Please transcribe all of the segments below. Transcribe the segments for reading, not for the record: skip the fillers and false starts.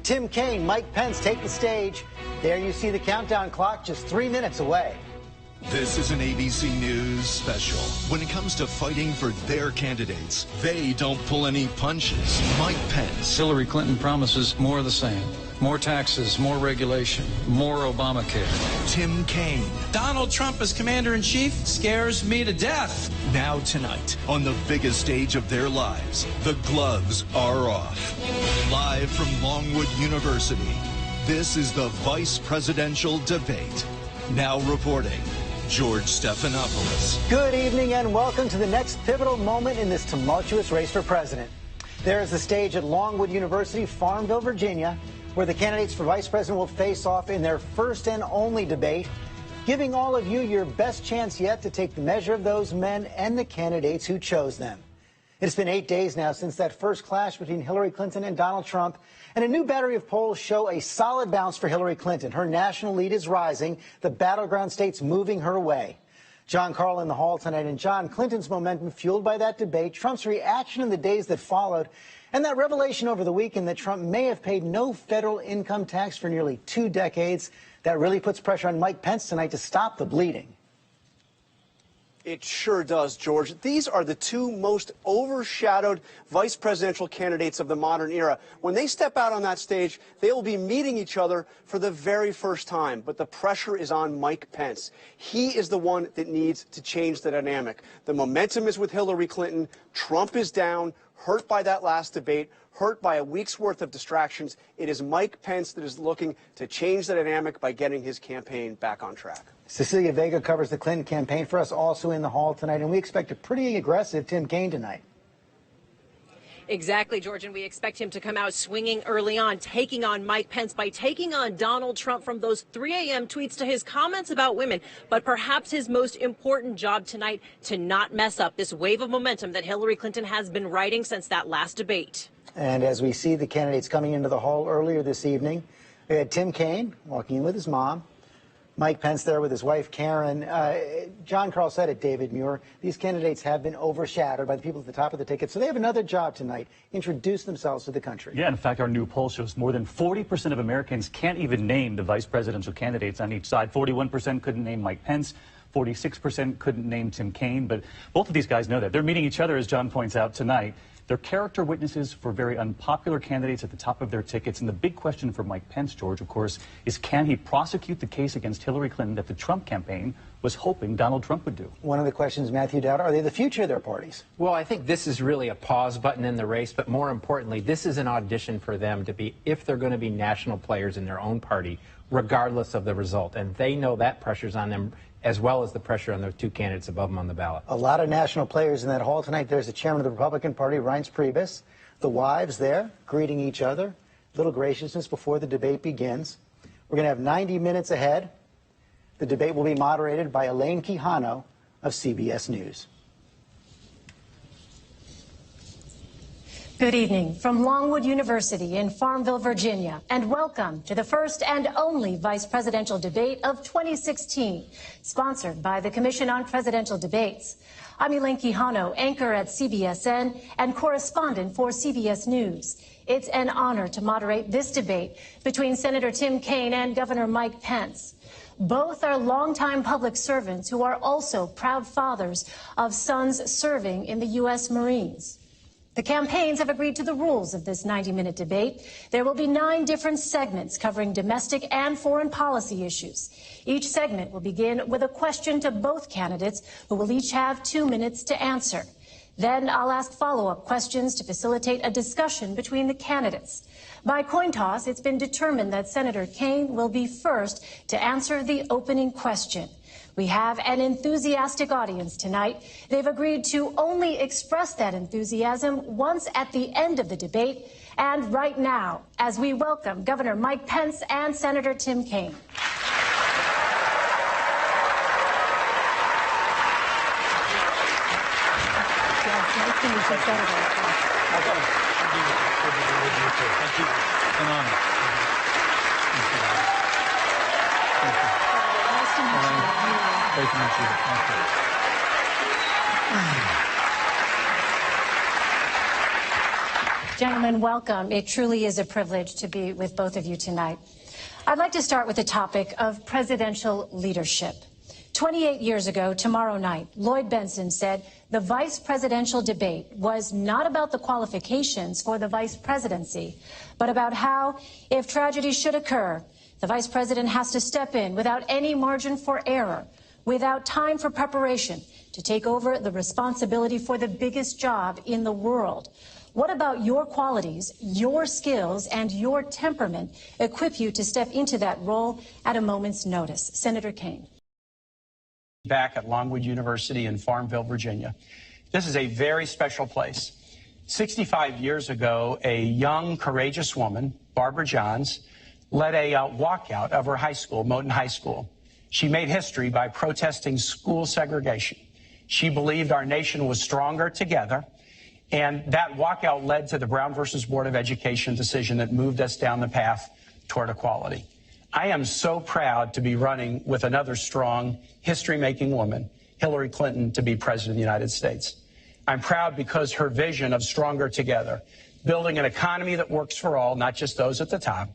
Tim Kaine, Mike Pence take the stage. There you see the countdown clock just 3 minutes away. This is an ABC News special. When it comes to fighting for their candidates, they don't pull any punches. Mike Pence. Hillary Clinton promises more of the same. More taxes, more regulation, more Obamacare. Tim Kaine. Donald Trump as commander-in-chief scares me to death. Now tonight, on the biggest stage of their lives, the gloves are off. Live from Longwood University, this is the vice presidential debate. Now reporting, George Stephanopoulos. Good evening and welcome to the next pivotal moment in this tumultuous race for president. There is the stage at Longwood University, Farmville, Virginia, where the candidates for vice president will face off in their first and only debate, giving all of you your best chance yet to take the measure of those men and the candidates who chose them. It's been 8 days now since that first clash between Hillary Clinton and Donald Trump, and a new battery of polls show a solid bounce for Hillary Clinton. Her national lead is rising, the battleground states moving her way. John Carl in the hall tonight. And John, Clinton's momentum fueled by that debate, Trump's reaction in the days that followed, and that revelation over the weekend that Trump may have paid no federal income tax for nearly 2 decades, that really puts pressure on Mike Pence tonight to stop the bleeding. It sure does, George. These are the two most overshadowed vice presidential candidates of the modern era. When they step out on that stage, they will be meeting each other for the very first time. But the pressure is on Mike Pence. He is the one that needs to change the dynamic. The momentum is with Hillary Clinton. Trump is down, hurt by that last debate, hurt by a week's worth of distractions. It is Mike Pence that is looking to change the dynamic by getting his campaign back on track. Cecilia Vega covers the Clinton campaign for us, also in the hall tonight, and we expect a pretty aggressive Tim Kaine tonight. Exactly, George, and we expect him to come out swinging early on, taking on Mike Pence by taking on Donald Trump, from those 3 a.m. tweets to his comments about women. But perhaps his most important job tonight, to not mess up this wave of momentum that Hillary Clinton has been riding since that last debate. And as we see the candidates coming into the hall earlier this evening, we had Tim Kaine walking in with his mom, Mike Pence there with his wife, Karen. John Carl said it, David Muir. These candidates have been overshadowed by the people at the top of the ticket, so they have another job tonight: introduce themselves to the country. Yeah, in fact, our new poll shows more than 40% of Americans can't even name the vice presidential candidates on each side. 41% couldn't name Mike Pence. 46% couldn't name Tim Kaine. But both of these guys know that. They're meeting each other, as John points out, tonight. They're character witnesses for very unpopular candidates at the top of their tickets. And the big question for Mike Pence, George, of course, is can he prosecute the case against Hillary Clinton that the Trump campaign was hoping Donald Trump would do? One of the questions, Matthew Dowd, are they the future of their parties? Well, I think this is really a pause button in the race, but more importantly, this is an audition for them to be, if they're going to be national players in their own party, regardless of the result. And they know that pressure's on them, as well as the pressure on the two candidates above them on the ballot. A lot of national players in that hall tonight. There's the chairman of the Republican Party, Reince Priebus. The wives there greeting each other. Little graciousness before the debate begins. We're going to have 90 minutes ahead. The debate will be moderated by Elaine Quijano of CBS News. Good evening from Longwood University in Farmville, Virginia, and welcome to the first and only vice presidential debate of 2016, sponsored by the Commission on Presidential Debates. I'm Elaine Quijano, anchor at CBSN and correspondent for CBS News. It's an honor to moderate this debate between Senator Tim Kaine and Governor Mike Pence. Both are longtime public servants who are also proud fathers of sons serving in the U.S. Marines. The campaigns have agreed to the rules of this 90-minute debate. There will be 9 different segments covering domestic and foreign policy issues. Each segment will begin with a question to both candidates, who will each have 2 minutes to answer. Then I'll ask follow-up questions to facilitate a discussion between the candidates. By coin toss, it's been determined that Senator Kaine will be first to answer the opening question. We have an enthusiastic audience tonight. They've agreed to only express that enthusiasm once at the end of the debate, and right now, as we welcome Governor Mike Pence and Senator Tim Kaine. Thank you. An honor. Nice to meet you. Great to meet you. Thank you. Gentlemen, welcome. It truly is a privilege to be with both of you tonight. I'd like to start with the topic of presidential leadership. 28 years ago, tomorrow night, Lloyd Bentsen said the vice presidential debate was not about the qualifications for the vice presidency, but about how, if tragedy should occur, the vice president has to step in without any margin for error, without time for preparation, to take over the responsibility for the biggest job in the world. What about your qualities, your skills, and your temperament equip you to step into that role at a moment's notice? Senator Kaine. Back at Longwood University in Farmville, Virginia. This is a very special place. 65 years ago, a young, courageous woman, Barbara Johns, led a walkout of her high school, Moton High School. She made history by protesting school segregation. She believed our nation was stronger together, and that walkout led to the Brown versus Board of Education decision that moved us down the path toward equality. I am so proud to be running with another strong, history-making woman, Hillary Clinton, to be president of the United States. I'm proud because her vision of stronger together, building an economy that works for all, not just those at the top,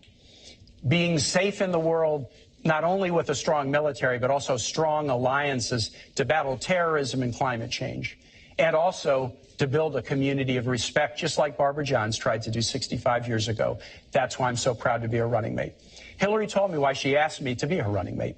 being safe in the world, not only with a strong military, but also strong alliances to battle terrorism and climate change, and also to build a community of respect, just like Barbara Johns tried to do 65 years ago. That's why I'm so proud to be her running mate. Hillary told me why she asked me to be her running mate.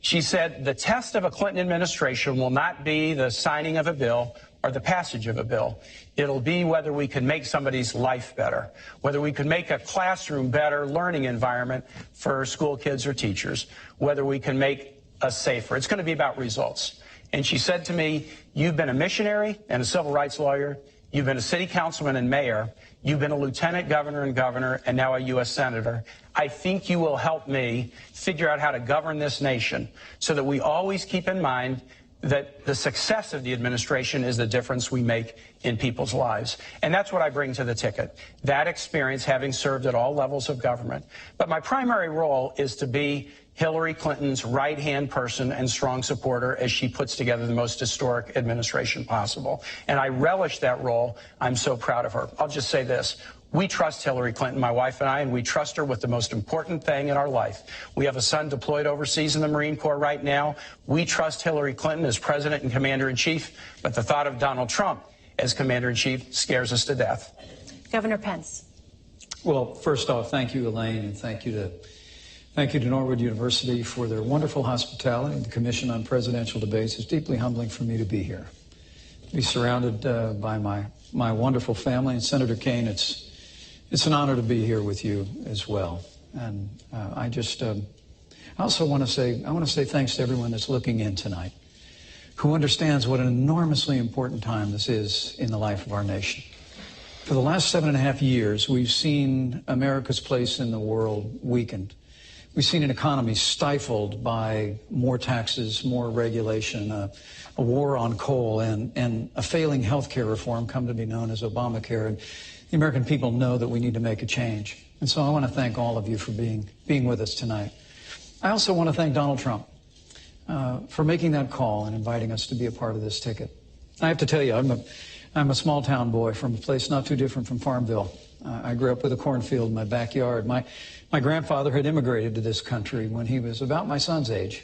She said, the test of a Clinton administration will not be the signing of a bill or the passage of a bill. It'll be whether we can make somebody's life better, whether we can make a classroom better learning environment for school kids or teachers, whether we can make us safer. It's going to be about results. And she said to me, you've been a missionary and a civil rights lawyer. You've been a city councilman and mayor. You've been a lieutenant governor and now a U.S. senator. I think you will help me figure out how to govern this nation so that we always keep in mind that the success of the administration is the difference we make in people's lives. And that's what I bring to the ticket, that experience, having served at all levels of government. But my primary role is to be Hillary Clinton's right-hand person and strong supporter as she puts together the most historic administration possible. And I relish that role. I'm so proud of her. I'll just say this. We trust Hillary Clinton, my wife and I, and we trust her with the most important thing in our life. We have a son deployed overseas in the Marine Corps right now. We trust Hillary Clinton as president and commander-in-chief, but the thought of Donald Trump as commander-in-chief scares us to death. Governor Pence. Well, first off, thank you, Elaine, and thank you to Norwood University for their wonderful hospitality. The Commission on Presidential Debates is deeply humbling for me to be here, to be surrounded by my wonderful family. And Senator Kaine, it's an honor to be here with you as well. And I also want to say thanks to everyone that's looking in tonight, who understands what an enormously important time this is in the life of our nation. For the last 7.5 years, we've seen America's place in the world weakened. We've seen an economy stifled by more taxes, more regulation, a war on coal, and a failing health care reform come to be known as Obamacare. And the American people know that we need to make a change. And so I want to thank all of you for being with us tonight. I also want to thank Donald Trump for making that call and inviting us to be a part of this ticket. I have to tell you, I'm a small town boy from a place not too different from Farmville. I grew up with a cornfield in my backyard. My grandfather had immigrated to this country when he was about my son's age.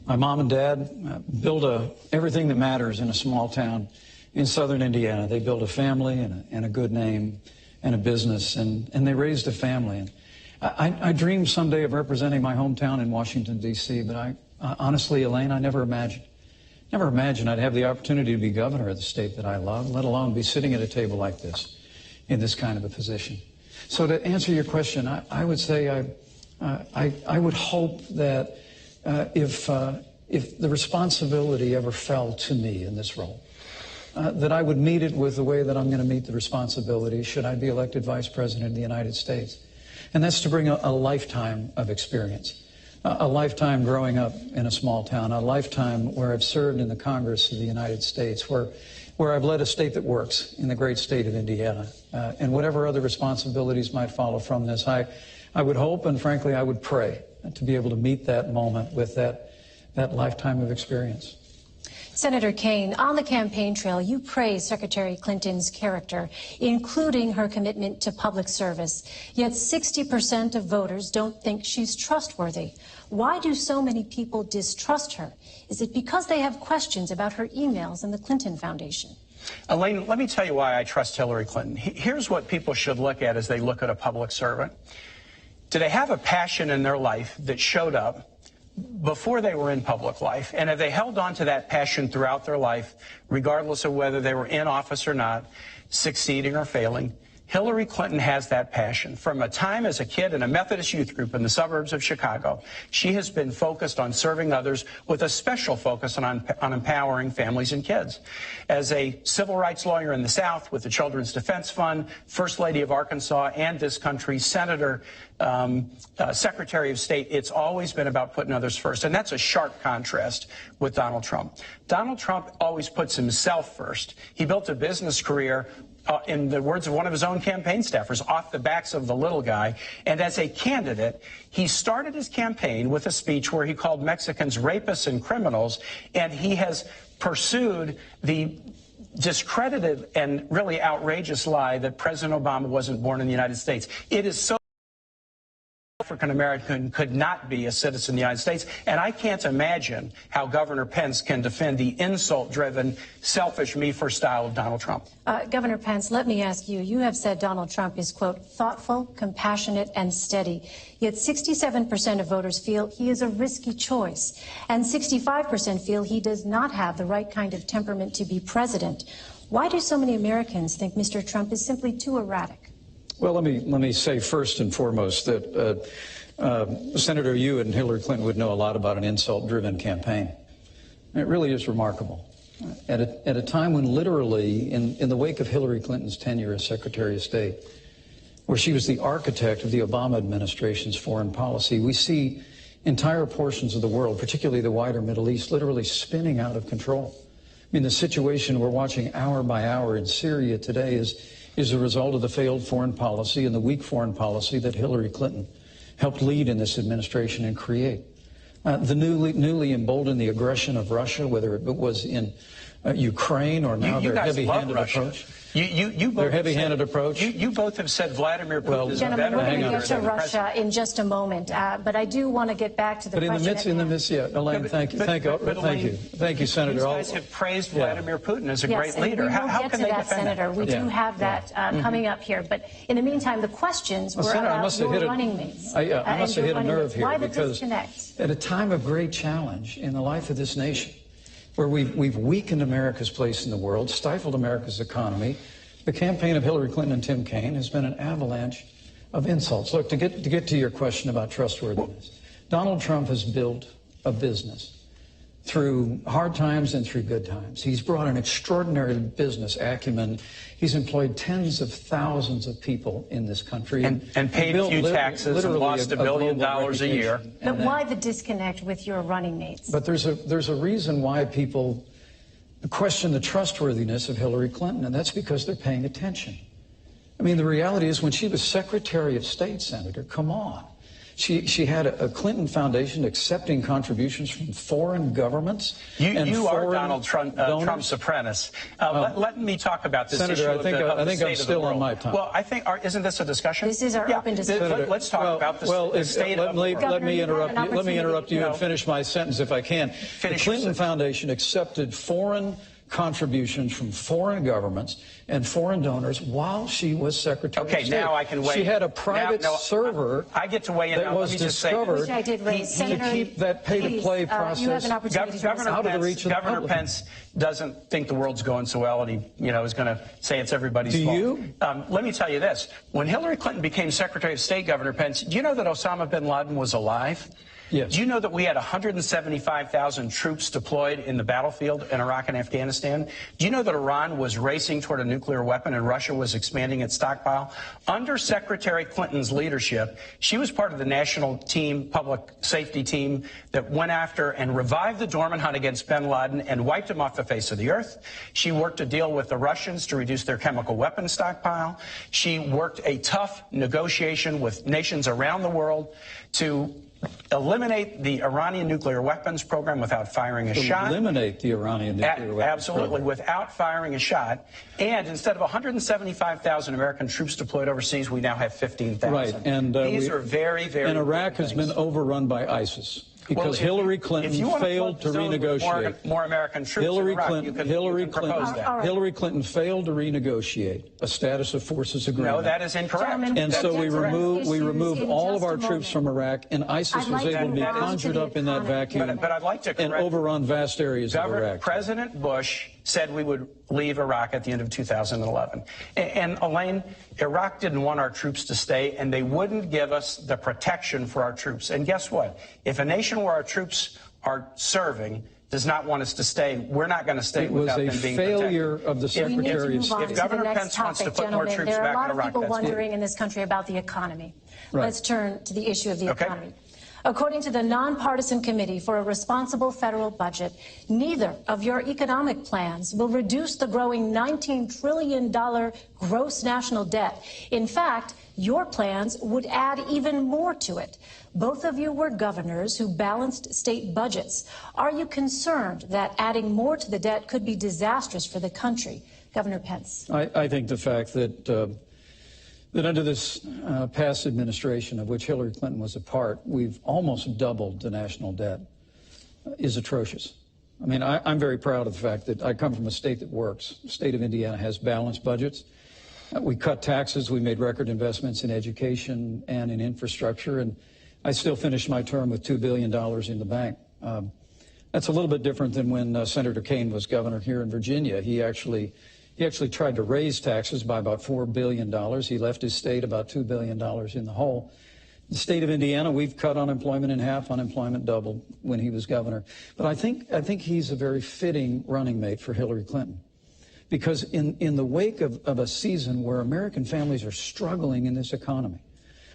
My mom and dad built everything that matters in a small town in southern Indiana. They built a family and a good name and a business, and they raised a family. And I dreamed someday of representing my hometown in Washington, D.C., but honestly, Elaine, I never imagined I'd have the opportunity to be governor of the state that I love, let alone be sitting at a table like this in this kind of a position. So to answer your question, I would say I would hope that if the responsibility ever fell to me in this role, that I would meet it with the way that I'm going to meet the responsibility should I be elected Vice President of the United States. And that's to bring a lifetime of experience, a lifetime growing up in a small town, a lifetime where I've served in the Congress of the United States, where I've led a state that works in the great state of Indiana, and whatever other responsibilities might follow from this. I would hope, and frankly, I would pray to be able to meet that moment with that lifetime of experience. Senator Kaine, on the campaign trail, you praise Secretary Clinton's character, including her commitment to public service. Yet 60% of voters don't think she's trustworthy. Why do so many people distrust her? Is it because they have questions about her emails and the Clinton Foundation? Elaine, let me tell you why I trust Hillary Clinton. Here's what people should look at as they look at a public servant. Do they have a passion in their life that showed up before they were in public life? And have they held on to that passion throughout their life, regardless of whether they were in office or not, succeeding or failing? Hillary Clinton has that passion. From a time as a kid in a Methodist youth group in the suburbs of Chicago, she has been focused on serving others with a special focus on empowering families and kids. As a civil rights lawyer in the South with the Children's Defense Fund, First Lady of Arkansas and this country's Senator, Secretary of State, it's always been about putting others first. And that's a sharp contrast with Donald Trump. Donald Trump always puts himself first. He built a business career in the words of one of his own campaign staffers, off the backs of the little guy. And as a candidate, he started his campaign with a speech where he called Mexicans rapists and criminals, and he has pursued the discredited and really outrageous lie that President Obama wasn't born in the United States. It is so African-American could not be a citizen of the United States, and I can't imagine how Governor Pence can defend the insult-driven, selfish, me-first style of Donald Trump. Governor Pence, let me ask you, you have said Donald Trump is, quote, thoughtful, compassionate, and steady, yet 67% of voters feel he is a risky choice, and 65% feel he does not have the right kind of temperament to be president. Why do so many Americans think Mr. Trump is simply too erratic? Well, let me say first and foremost that Senator, you and Hillary Clinton would know a lot about an insult-driven campaign. It really is remarkable. At a time when literally, in the wake of Hillary Clinton's tenure as Secretary of State, where she was the architect of the Obama administration's foreign policy, we see entire portions of the world, particularly the wider Middle East, literally spinning out of control. I mean, the situation we're watching hour by hour in Syria today is a result of the failed foreign policy and the weak foreign policy that Hillary Clinton helped lead in this administration and create. The newly emboldened the aggression of Russia, whether it was in Ukraine or now their heavy-handed approach. Their heavy-handed approach. You both have said Vladimir Putin is a better we're going to leader get to than Russia in just a moment, but I do want to get back to the question. In the midst, yeah, Elaine, thank you, thank you, Senator. You guys have praised Vladimir Putin as a great leader. How can they defend Senator? We do have that coming up here, but in the meantime, the questions were about your running mates. I must have hit a nerve here Why the because disconnect? At a time of great challenge in the life of this nation, where we've weakened America's place in the world, stifled America's economy, the campaign of Hillary Clinton and Tim Kaine has been an avalanche of insults. Look, to get to your question about trustworthiness, Donald Trump has built a business through hard times and through good times. He's brought an extraordinary business acumen. He's employed tens of thousands of people in this country. And paid few taxes and lost $1 billion a year. But why the disconnect with your running mates? But there's a reason why people question the trustworthiness of Hillary Clinton, and that's because they're paying attention. I mean, the reality is when she was Secretary of State, Senator, come on. She had a Clinton Foundation accepting contributions from foreign governments. You are Donald Trump's apprentice. Let me talk about this Senator, issue I think I'm still on my time. Well, I think, isn't this a discussion? This is our open discussion. Let's talk about the state of the world. Let me interrupt you and finish my sentence if I can. The Clinton Foundation accepted foreign contributions from foreign governments and foreign donors while she was Secretary of State. Okay, now I can weigh in. She had a private server I get to weigh in that now. was discovered to keep that pay-to-play process out of the reach of the public. Governor Pence doesn't think the world's going so well, and he is going to say it's everybody's fault. Do you? Let me tell you this. When Hillary Clinton became Secretary of State, Governor Pence, do you know that Osama bin Laden was alive? Yes. Do you know that we had 175,000 troops deployed in the battlefield in Iraq and Afghanistan? Do you know that Iran was racing toward a nuclear weapon and Russia was expanding its stockpile? Under Secretary Clinton's leadership, she was part of the national team, public safety team, that went after and revived the dormant hunt against bin Laden and wiped him off the face of the earth. She worked to deal with the Russians to reduce their chemical weapons stockpile. She worked a tough negotiation with nations around the world to eliminate the Iranian nuclear weapons program without firing a shot. Eliminate the Iranian nuclear weapons Absolutely, program. without firing a shot. And instead of 175,000 American troops deployed overseas, we now have 15,000. Right, and these are very, very. And Iraq has been overrun by ISIS. Because Hillary Clinton failed to renegotiate. More American troops in Iraq, Hillary Clinton failed to renegotiate a status of forces agreement. No, that is incorrect. And so we removed all of our troops from Iraq, and ISIS was able to be conjured up in that vacuum but I'd like to and overrun vast areas of Iraq. President Bush said we would leave Iraq at the end of 2011. And Elaine, Iraq didn't want our troops to stay, and they wouldn't give us the protection for our troops. And guess what? If a nation where our troops are serving does not want us to stay, we're not going to stay without them being protected. It was a failure of the Secretary of State. If Governor Pence wants to put more troops back in Iraq, there are a lot of people wondering in this country about the economy. Right. Let's turn to the issue of the economy. According to the Nonpartisan Committee for a Responsible Federal Budget, neither of your economic plans will reduce the growing $19 trillion gross national debt. In fact, your plans would add even more to it. Both of you were governors who balanced state budgets. Are you concerned that adding more to the debt could be disastrous for the country? Governor Pence. I think the fact that under this past administration, of which Hillary Clinton was a part, we've almost doubled the national debt, is atrocious. I mean, I'm very proud of the fact that I come from a state that works. The state of Indiana has balanced budgets. We cut taxes. We made record investments in education and in infrastructure. And I still finished my term with $2 billion in the bank. That's a little bit different than when Senator Kaine was governor here in Virginia. He actually tried to raise taxes by about $4 billion. He left his state about $2 billion in the hole. The state of Indiana, we've cut unemployment in half, unemployment doubled when he was governor. But I think he's a very fitting running mate for Hillary Clinton. Because in the wake of a season where American families are struggling in this economy,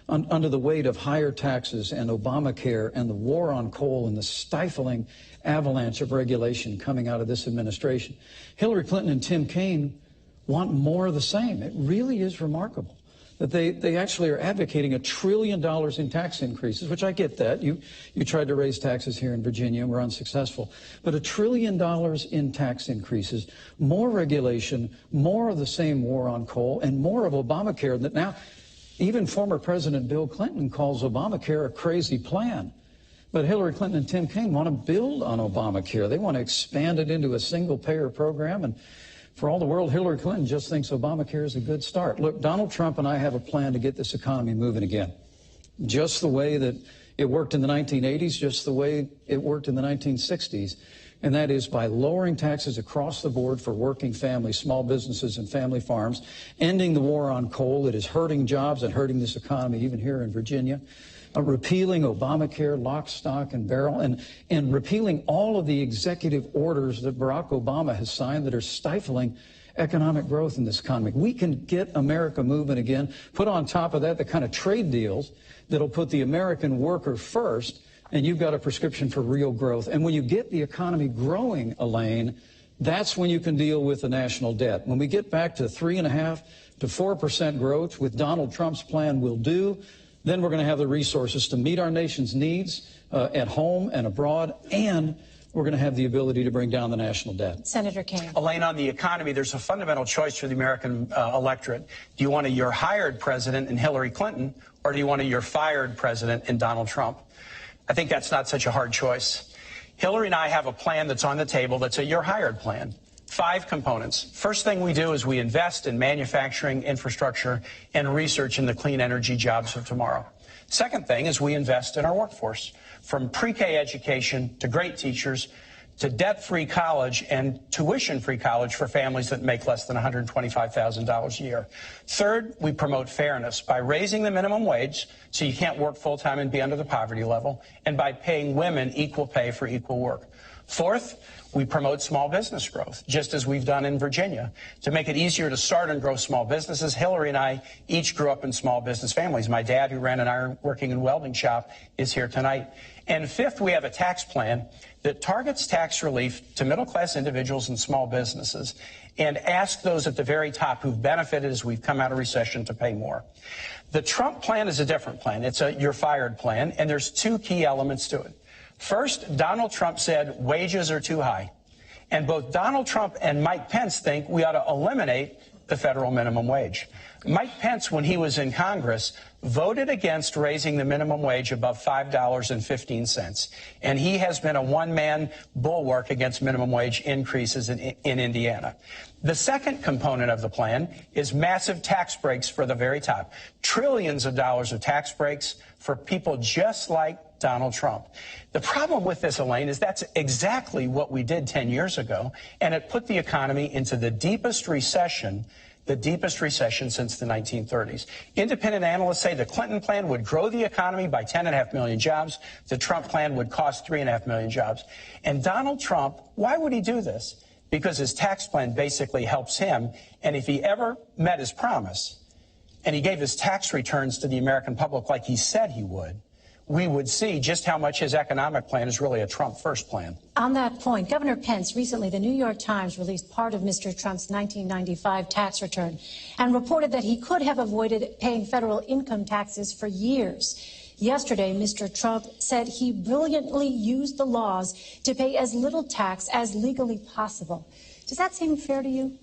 under the weight of higher taxes and Obamacare and the war on coal and the stifling avalanche of regulation coming out of this administration, Hillary Clinton and Tim Kaine want more of the same. It really is remarkable that they actually are advocating $1 trillion in tax increases, which I get that. You tried to raise taxes here in Virginia and were unsuccessful. But $1 trillion in tax increases, more regulation, more of the same war on coal, and more of Obamacare that now even former President Bill Clinton calls Obamacare a crazy plan. But Hillary Clinton and Tim Kaine want to build on Obamacare. They want to expand it into a single-payer program. And for all the world, Hillary Clinton just thinks Obamacare is a good start. Look, Donald Trump and I have a plan to get this economy moving again. Just the way that it worked in the 1980s, just the way it worked in the 1960s. And that is by lowering taxes across the board for working families, small businesses, and family farms, ending the war on coal that is hurting jobs and hurting this economy, even here in Virginia, repealing Obamacare, lock, stock, and barrel, and repealing all of the executive orders that Barack Obama has signed that are stifling economic growth in this economy. We can get America moving again, put on top of that the kind of trade deals that'll put the American worker first, and you've got a prescription for real growth. And when you get the economy growing, Elaine, that's when you can deal with the national debt. When we get back to 3.5% to 4% growth, with Donald Trump's plan will do, then we're going to have the resources to meet our nation's needs at home and abroad, and we're going to have the ability to bring down the national debt. Senator Kaine. Elaine, on the economy, there's a fundamental choice for the American electorate. Do you want a you're hired president in Hillary Clinton, or do you want a you're fired president in Donald Trump? I think that's not such a hard choice. Hillary and I have a plan that's on the table that's a you're hired plan. 5 components. First thing we do is we invest in manufacturing, infrastructure, and research in the clean energy jobs of tomorrow. Second thing is we invest in our workforce, from pre-K education to great teachers to debt-free college and tuition-free college for families that make less than $125,000 a year. Third, we promote fairness by raising the minimum wage so you can't work full-time and be under the poverty level, and by paying women equal pay for equal work. Fourth, we promote small business growth, just as we've done in Virginia. To make it easier to start and grow small businesses, Hillary and I each grew up in small business families. My dad, who ran an ironworking and welding shop, is here tonight. And fifth, we have a tax plan that targets tax relief to middle-class individuals and small businesses and ask those at the very top who've benefited as we've come out of recession to pay more. The Trump plan is a different plan. It's a you're fired plan, and there's two key elements to it. First, Donald Trump said wages are too high. And both Donald Trump and Mike Pence think we ought to eliminate the federal minimum wage. Mike Pence, when he was in Congress, voted against raising the minimum wage above $5.15. And he has been a one-man bulwark against minimum wage increases in Indiana. The second component of the plan is massive tax breaks for the very top. Trillions of dollars of tax breaks for people just like Donald Trump. The problem with this, Elaine, is that's exactly what we did 10 years ago, and it put the economy into the deepest recession since the 1930s. Independent analysts say the Clinton plan would grow the economy by 10.5 million jobs. The Trump plan would cost 3.5 million jobs. And Donald Trump, why would he do this? Because his tax plan basically helps him, and if he ever met his promise, and he gave his tax returns to the American public like he said he would, we would see just how much his economic plan is really a Trump-first plan. On that point, Governor Pence, recently the New York Times released part of Mr. Trump's 1995 tax return and reported that he could have avoided paying federal income taxes for years. Yesterday, Mr. Trump said he brilliantly used the laws to pay as little tax as legally possible. Does that seem fair to you?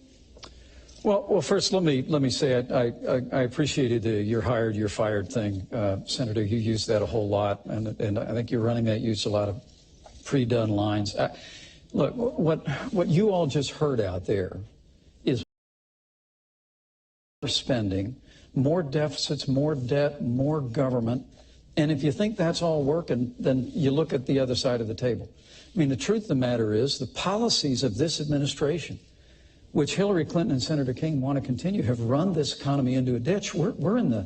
Well, first, let me say I appreciated the "you're hired, you're fired" thing, Senator. You used that a whole lot, and I think your running mate used a lot of pre-done lines. Look, what you all just heard out there is more spending, more deficits, more debt, more government, and if you think that's all working, then you look at the other side of the table. I mean, the truth of the matter is the policies of this administration, which Hillary Clinton and Senator King want to continue, have run this economy into a ditch. We're in the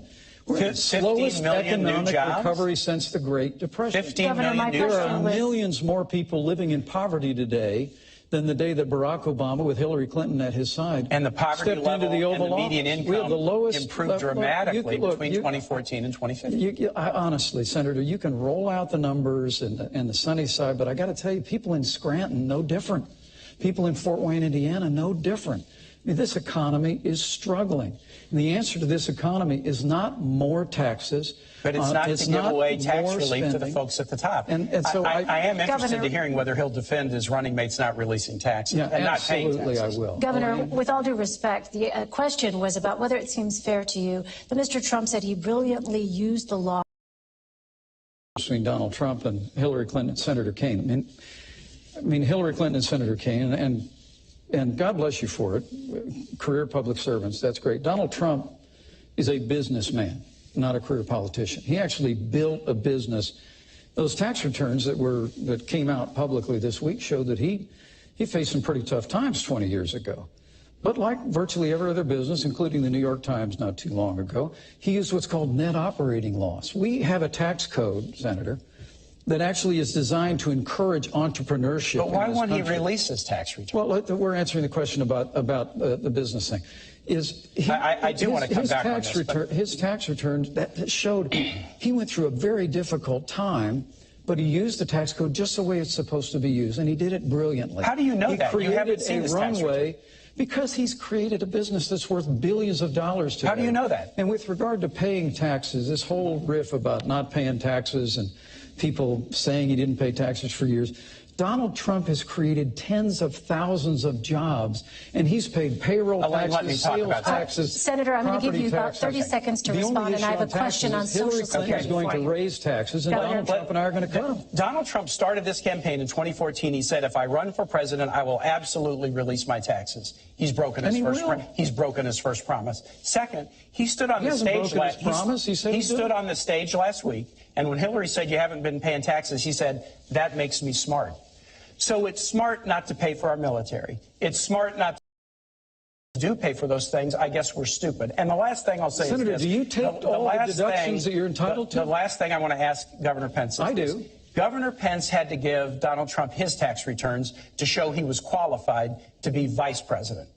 slowest economic recovery since the Great Depression. 15 million new jobs. There are millions more people living in poverty today than the day that Barack Obama, with Hillary Clinton at his side, and the poverty stepped level into the Oval and the median Office. income We have the lowest, improved dramatically between 2014 and 2015. Honestly, Senator, you can roll out the numbers and the sunny side, but I got to tell you, people in Scranton, no different. People in Fort Wayne, Indiana, no different. I mean, this economy is struggling. And the answer to this economy is not more taxes. But it's not to give away tax relief to the folks at the top. And so I am interested in hearing whether he'll defend his running mates not releasing taxes and not paying taxes. Absolutely, I will. Governor, with all due respect, the question was about whether it seems fair to you that Mr. Trump said he brilliantly used the law between Donald Trump and Hillary Clinton and Senator Kaine. I mean, Hillary Clinton and Senator Kaine, and God bless you for it, career public servants, that's great. Donald Trump is a businessman, not a career politician. He actually built a business. Those tax returns that came out publicly this week showed that he faced some pretty tough times 20 years ago. But like virtually every other business, including the New York Times not too long ago, he used what's called net operating loss. We have a tax code, Senator, that actually is designed to encourage entrepreneurship. But why won't he release his tax return? Well, we're answering the question about the business thing. I do want to come back on this. His tax returns that showed he went through a very difficult time, but he used the tax code just the way it's supposed to be used, and he did it brilliantly. How do you know that? He You haven't created seen a his tax runway. return. Because he's created a business that's worth billions of dollars today. How do you know that? And with regard to paying taxes, this whole riff about not paying taxes and people saying he didn't pay taxes for years, Donald Trump has created tens of thousands of jobs, and he's paid payroll taxes, sales taxes, Senator, I'm going to give you about 30 seconds to respond, and I have a question on Social Security. Hillary Clinton is going to raise taxes, and Donald Trump and I are going to cut them. Donald Trump started this campaign in 2014. He said, if I run for president, I will absolutely release my taxes. He's broken his first promise. Second, he stood on the stage last week, and when Hillary said you haven't been paying taxes, he said, that makes me smart. So it's smart not to pay for our military. It's smart not to do pay for those things. I guess we're stupid. And the last thing I'll say Senator, is this. do you take all the deductions that you're entitled to? The last thing I want to ask Governor Pence is I do. Governor Pence had to give Donald Trump his tax returns to show he was qualified to be vice president.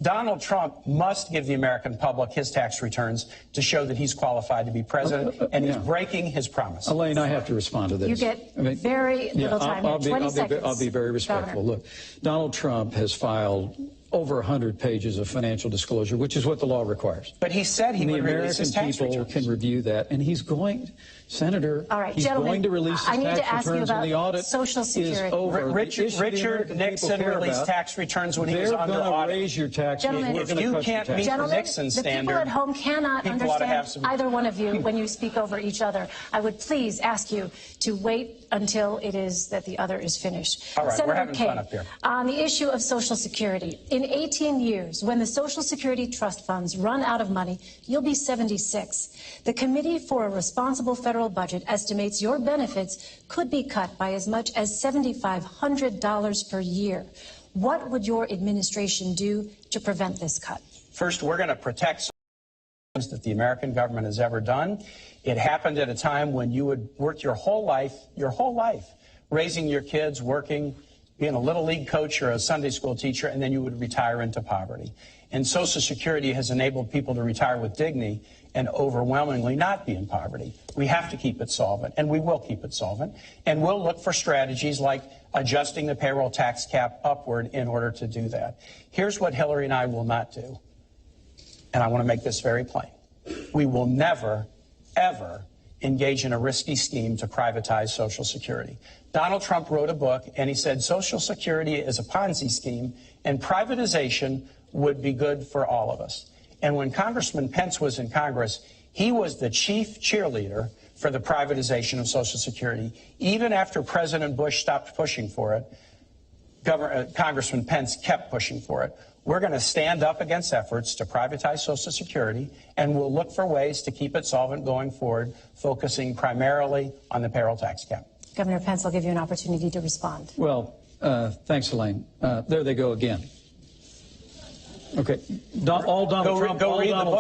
Donald Trump must give the American public his tax returns to show that he's qualified to be president, and he's breaking his promise. Elaine, I have to respond to this. You get very little time. I'll Seconds. be very respectful. Governor. Look, Donald Trump has filed over 100 pages of financial disclosure, which is what the law requires. But he said he would release his tax returns. The American people can review that, and he's going, Senator, all right, he's going to release his tax returns when the audit Social Security. is over. Richard Nixon released tax returns when he was under audit. They're going to raise your tax. If you can't meet the Nixon standard, the people at home cannot understand either one of you when you speak over each other. I would please ask you to wait until it is that the other is finished. All right, Senator we're having Kaine, fun up here. On the issue of Social Security, in 18 years, when the Social Security trust funds run out of money, you'll be 76. The Committee for a Responsible Federal Budget estimates your benefits could be cut by as much as $7,500 per year. What would your administration do to prevent this cut? First, we're going to protect that the American government has ever done. It happened at a time when you would work your whole life, raising your kids, working, being a little league coach or a Sunday school teacher, and then you would retire into poverty. And Social Security has enabled people to retire with dignity and overwhelmingly not be in poverty. We have to keep it solvent, and we will keep it solvent. And we'll look for strategies like adjusting the payroll tax cap upward in order to do that. Here's what Hillary and I will not do, and I want to make this very plain. We will never, ever engage in a risky scheme to privatize Social Security. Donald Trump wrote a book, and he said Social Security is a Ponzi scheme, and privatization would be good for all of us. And when Congressman Pence was in Congress, he was the chief cheerleader for the privatization of Social Security. Even after President Bush stopped pushing for it, Congressman Pence kept pushing for it. We're going to stand up against efforts to privatize Social Security, and we'll look for ways to keep it solvent going forward, focusing primarily on the payroll tax cap. Governor Pence, I'll give you an opportunity to respond. Well, thanks, Elaine. There they go again. Okay. All Donald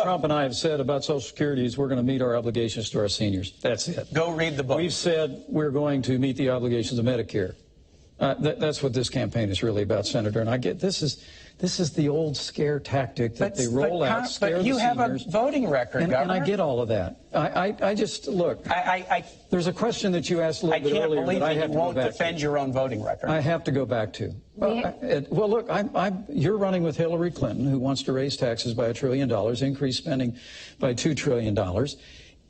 Trump and I have said about Social Security is we're going to meet our obligations to our seniors. That's it. Go read the book. We've said we're going to meet the obligations of Medicare. That's what this campaign is really about, Senator. And I get this is the old scare tactic that they roll out, scare the seniors. But you have a voting record, Governor. And I get all of that. I just, look, there's a question that you asked a little bit earlier that I have to go back to. I can't believe that you won't defend your own voting record. I have to go back to. Well, look, you're running with Hillary Clinton, who wants to raise taxes by $1 trillion, increase spending by $2 trillion.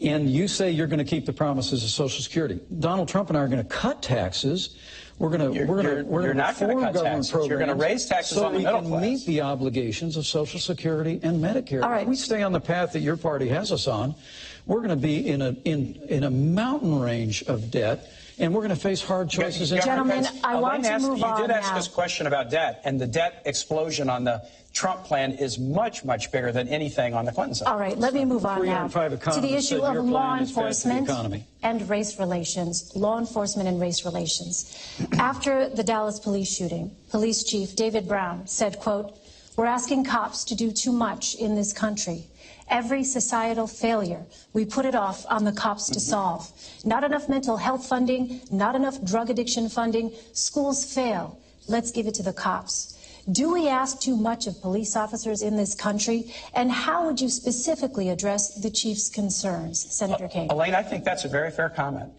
And you say you're going to keep the promises of Social Security. Donald Trump and I are going to cut taxes. We're going to reform government programs. You're going to raise taxes on the middle class. So we can meet the obligations of Social Security and Medicare. All right. If we stay on the path that your party has us on, we're going to be in a mountain range of debt, and we're going to face hard choices. Gentlemen, I want to move on now. You did ask us a question about debt, and the debt explosion on the Trump plan is much, much bigger than anything on the Clinton side. All right, let me move on now to the issue of law enforcement and race relations. Law enforcement and race relations. After the Dallas police shooting, Police Chief David Brown said, quote, "We're asking cops to do too much in this country. Every societal failure, we put it off on the cops to solve. Not enough mental health funding, not enough drug addiction funding. Schools fail. Let's give it to the cops." Do we ask too much of police officers in this country? And how would you specifically address the chief's concerns? Senator Kaine. Elaine, I think that's a very fair comment.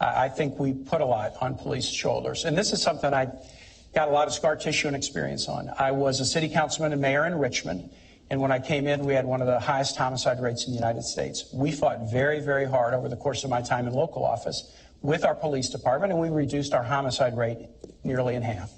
I think we put a lot on police shoulders. And this is something I got a lot of scar tissue and experience on. I was a city councilman and mayor in Richmond. And when I came in, we had one of the highest homicide rates in the United States. We fought very, very hard over the course of my time in local office with our police department, and we reduced our homicide rate nearly in half.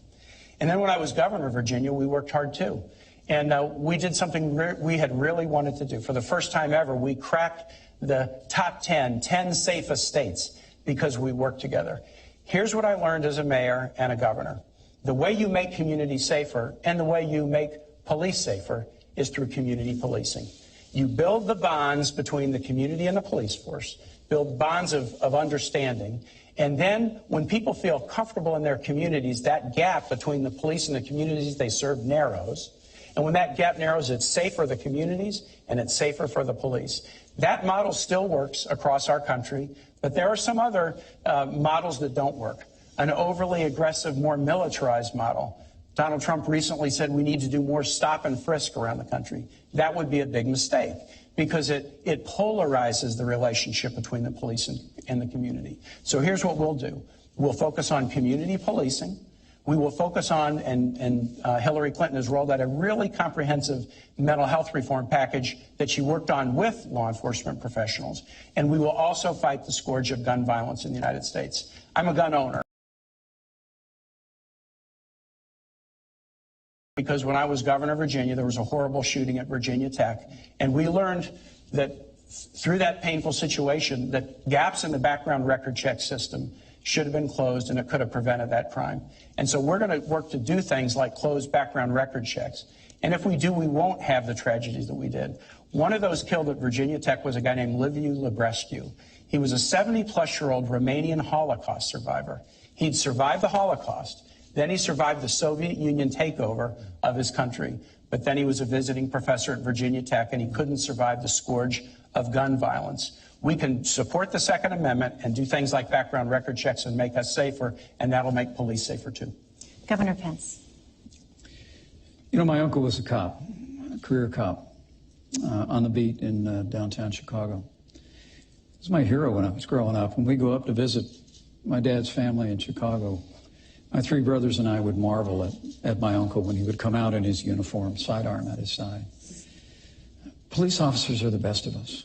And then when I was governor of Virginia, we worked hard, too. And we did something we had really wanted to do. For the first time ever, we cracked the top 10 safest states because we worked together. Here's what I learned as a mayor and a governor. The way you make communities safer and the way you make police safer is through community policing. You build the bonds between the community and the police force, build bonds of understanding. And then when people feel comfortable in their communities, that gap between the police and the communities they serve narrows. And when that gap narrows, it's safer for the communities and it's safer for the police. That model still works across our country, but there are some other models that don't work. An overly aggressive, more militarized model. Donald Trump recently said we need to do more stop and frisk around the country. That would be a big mistake because it polarizes the relationship between the police and the community. So here's what we'll do. We'll focus on community policing. We will focus on, and Hillary Clinton has rolled out a really comprehensive mental health reform package that she worked on with law enforcement professionals. And we will also fight the scourge of gun violence in the United States. I'm a gun owner. Because when I was governor of Virginia, there was a horrible shooting at Virginia Tech. And we learned that through that painful situation, that gaps in the background record check system should have been closed, and it could have prevented that crime. And so we're going to work to do things like close background record checks. And if we do, we won't have the tragedies that we did. One of those killed at Virginia Tech was a guy named Liviu Librescu. He was a 70-plus-year-old Romanian Holocaust survivor. He'd survived the Holocaust. Then he survived the Soviet Union takeover of his country. But then he was a visiting professor at Virginia Tech, and he couldn't survive the scourge of gun violence. We can support the Second Amendment and do things like background record checks and make us safer, and that'll make police safer, too. Governor Pence. You know, my uncle was a cop, a career cop, on the beat in downtown Chicago. He was my hero when I was growing up. When we go up to visit my dad's family in Chicago, my three brothers and I would marvel at my uncle when he would come out in his uniform, sidearm at his side. Police officers are the best of us.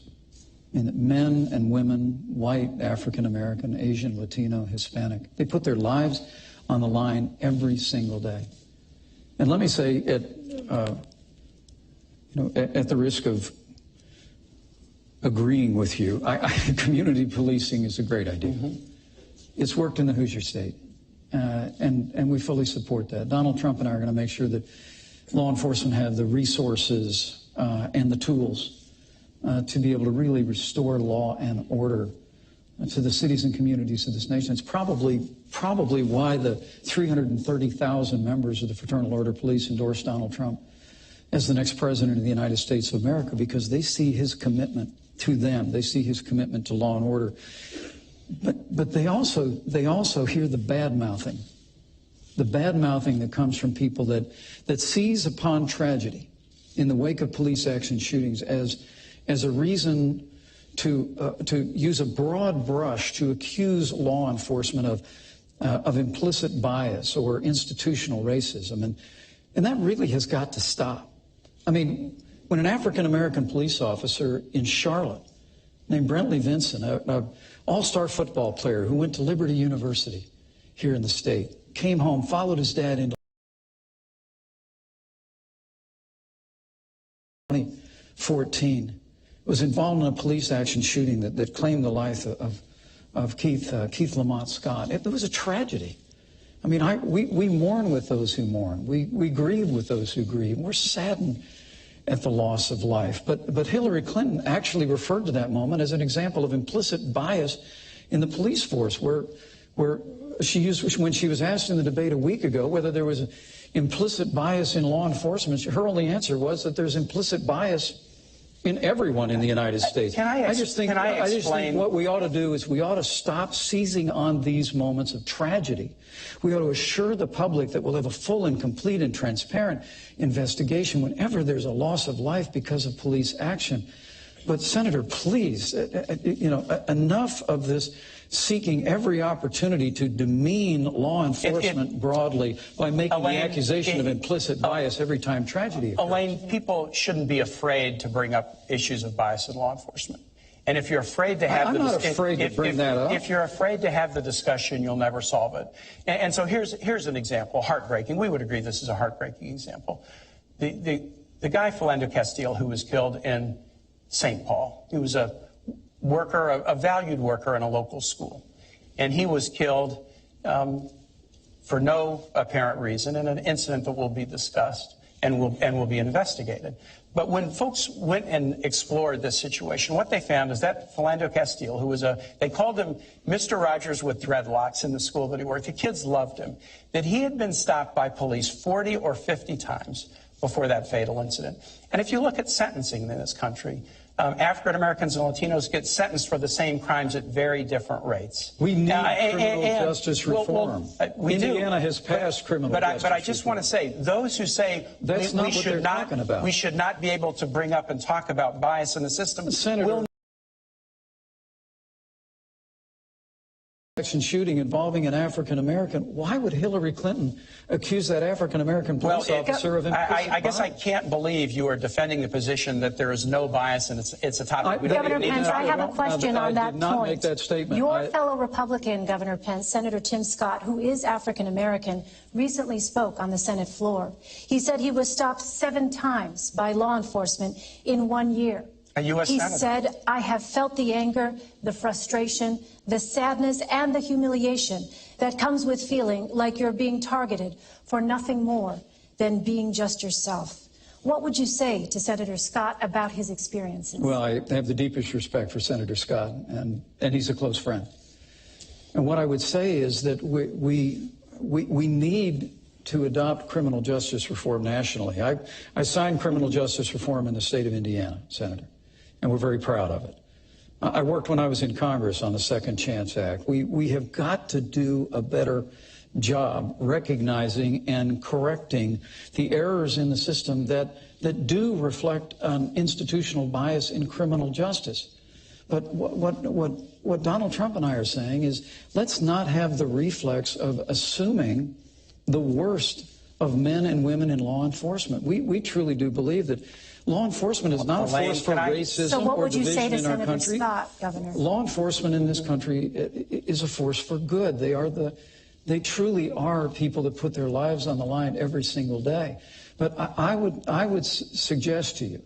I mean, men and women, white, African American, Asian, Latino, Hispanic, they put their lives on the line every single day. And let me say, at the risk of agreeing with you, community policing is a great idea. Mm-hmm. It's worked in the Hoosier State, and we fully support that. Donald Trump and I are going to make sure that law enforcement have the resources and the tools to be able to really restore law and order to the cities and communities of this nation. It's probably why the 330,000 members of the Fraternal Order Police endorsed Donald Trump as the next president of the United States of America, because they see his commitment to them. They see his commitment to law and order. But they also hear the bad-mouthing that comes from people that seize upon tragedy in the wake of police action shootings as a reason to use a broad brush to accuse law enforcement of implicit bias or institutional racism. And that really has got to stop. I mean, when an African-American police officer in Charlotte named Brentley Vinson, an all-star football player who went to Liberty University here in the state, came home, followed his dad into 2014, was involved in a police action shooting that claimed the life of Keith Lamont Scott. It was a tragedy. I mean, we mourn with those who mourn. We grieve with those who grieve. We're saddened at the loss of life. But Hillary Clinton actually referred to that moment as an example of implicit bias in the police force, where she used, when she was asked in the debate a week ago whether there was implicit bias in law enforcement, her only answer was that there's implicit bias in everyone in the United States. I just think what we ought to do is we ought to stop seizing on these moments of tragedy. We ought to assure the public that we'll have a full and complete and transparent investigation whenever there's a loss of life because of police action. But Senator, please, enough of this seeking every opportunity to demean law enforcement broadly by making the accusation of implicit bias every time tragedy occurs. Elaine, people shouldn't be afraid to bring up issues of bias in law enforcement. And if you're afraid to have if you're afraid to have the discussion, you'll never solve it. And so here's an example, heartbreaking. We would agree this is a heartbreaking example. The guy Philando Castile, who was killed in St. Paul, he was a worker, a valued worker in a local school. And he was killed for no apparent reason in an incident that will be discussed and will be investigated. But when folks went and explored this situation, what they found is that Philando Castile, who was they called him Mr. Rogers with dreadlocks in the school that he worked. The kids loved him. That he had been stopped by police 40 or 50 times before that fatal incident. And if you look at sentencing in this country, African Americans and Latinos get sentenced for the same crimes at very different rates. We need criminal justice reform. Indiana has passed criminal justice But I just want to say, those who say we should not be able to bring up and talk about bias in the system will shooting involving an African American. Why would Hillary Clinton accuse that African American police officer of implicit I guess I can't believe you are defending the position that there is no bias and it's a topic. Governor Pence, I have a question on that point. I did not make that statement. Your fellow Republican, Governor Pence, Senator Tim Scott, who is African American, recently spoke on the Senate floor. He said he was stopped 7 times by law enforcement in 1 year. A U.S. He Senator. said, I have felt the anger, the frustration, the sadness, and the humiliation that comes with feeling like you're being targeted for nothing more than being just yourself. What would you say to Senator Scott about his experiences? Well, I have the deepest respect for Senator Scott, and he's a close friend. And what I would say is that we need to adopt criminal justice reform nationally. I signed criminal justice reform in the state of Indiana, Senator, and we're very proud of it. I worked when I was in Congress on the Second Chance Act. We have got to do a better job recognizing and correcting the errors in the system that do reflect institutional bias in criminal justice. But what Donald Trump and I are saying is, let's not have the reflex of assuming the worst of men and women in law enforcement. We truly do believe that law enforcement is not a force for racism or division in our country. Scott, Governor? Law enforcement in this country is a force for good. They truly are people that put their lives on the line every single day. But I would suggest to you,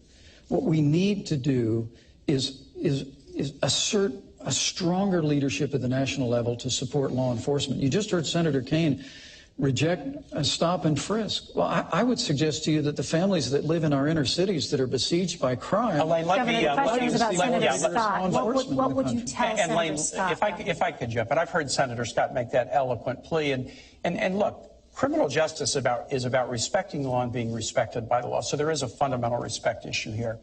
what we need to do is assert a stronger leadership at the national level to support law enforcement. You just heard Senator Kaine reject a stop and frisk. Well, I would suggest to you that the families that live in our inner cities that are besieged by crime. Elaine, What would you tell Senator Scott? If I could, Jeff, but I've heard Senator Scott make that eloquent plea. And look, criminal justice is about respecting the law and being respected by the law. So there is a fundamental respect issue here.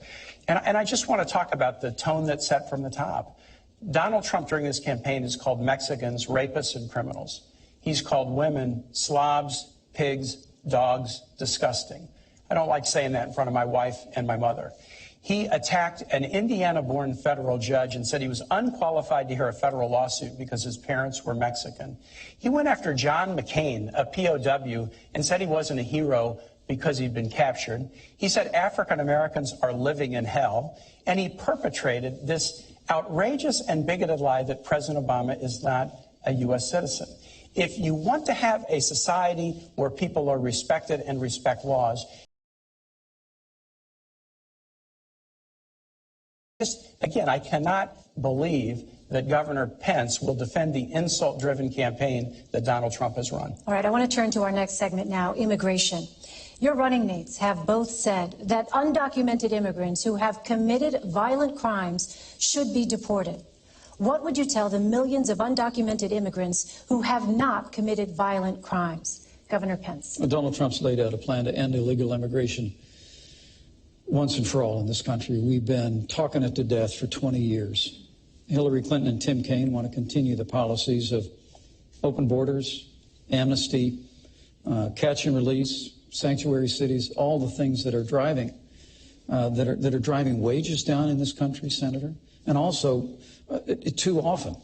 And I just want to talk about the tone that's set from the top. Donald Trump during his campaign has called Mexicans rapists and criminals. He's called women slobs, pigs, dogs, disgusting. I don't like saying that in front of my wife and my mother. He attacked an Indiana-born federal judge and said he was unqualified to hear a federal lawsuit because his parents were Mexican. He went after John McCain, a POW, and said he wasn't a hero because he'd been captured. He said African Americans are living in hell, and he perpetrated this outrageous and bigoted lie that President Obama is not a U.S. citizen. If you want to have a society where people are respected and respect laws, again, I cannot believe that Governor Pence will defend the insult-driven campaign that Donald Trump has run. All right, I want to turn to our next segment now, immigration. Your running mates have both said that undocumented immigrants who have committed violent crimes should be deported. What would you tell the millions of undocumented immigrants who have not committed violent crimes? Governor Pence. Well, Donald Trump's laid out a plan to end illegal immigration once and for all in this country. We've been talking it to death for 20 years. Hillary Clinton and Tim Kaine want to continue the policies of open borders, amnesty, catch and release, sanctuary cities, all the things that are driving wages down in this country, Senator. And also, too often,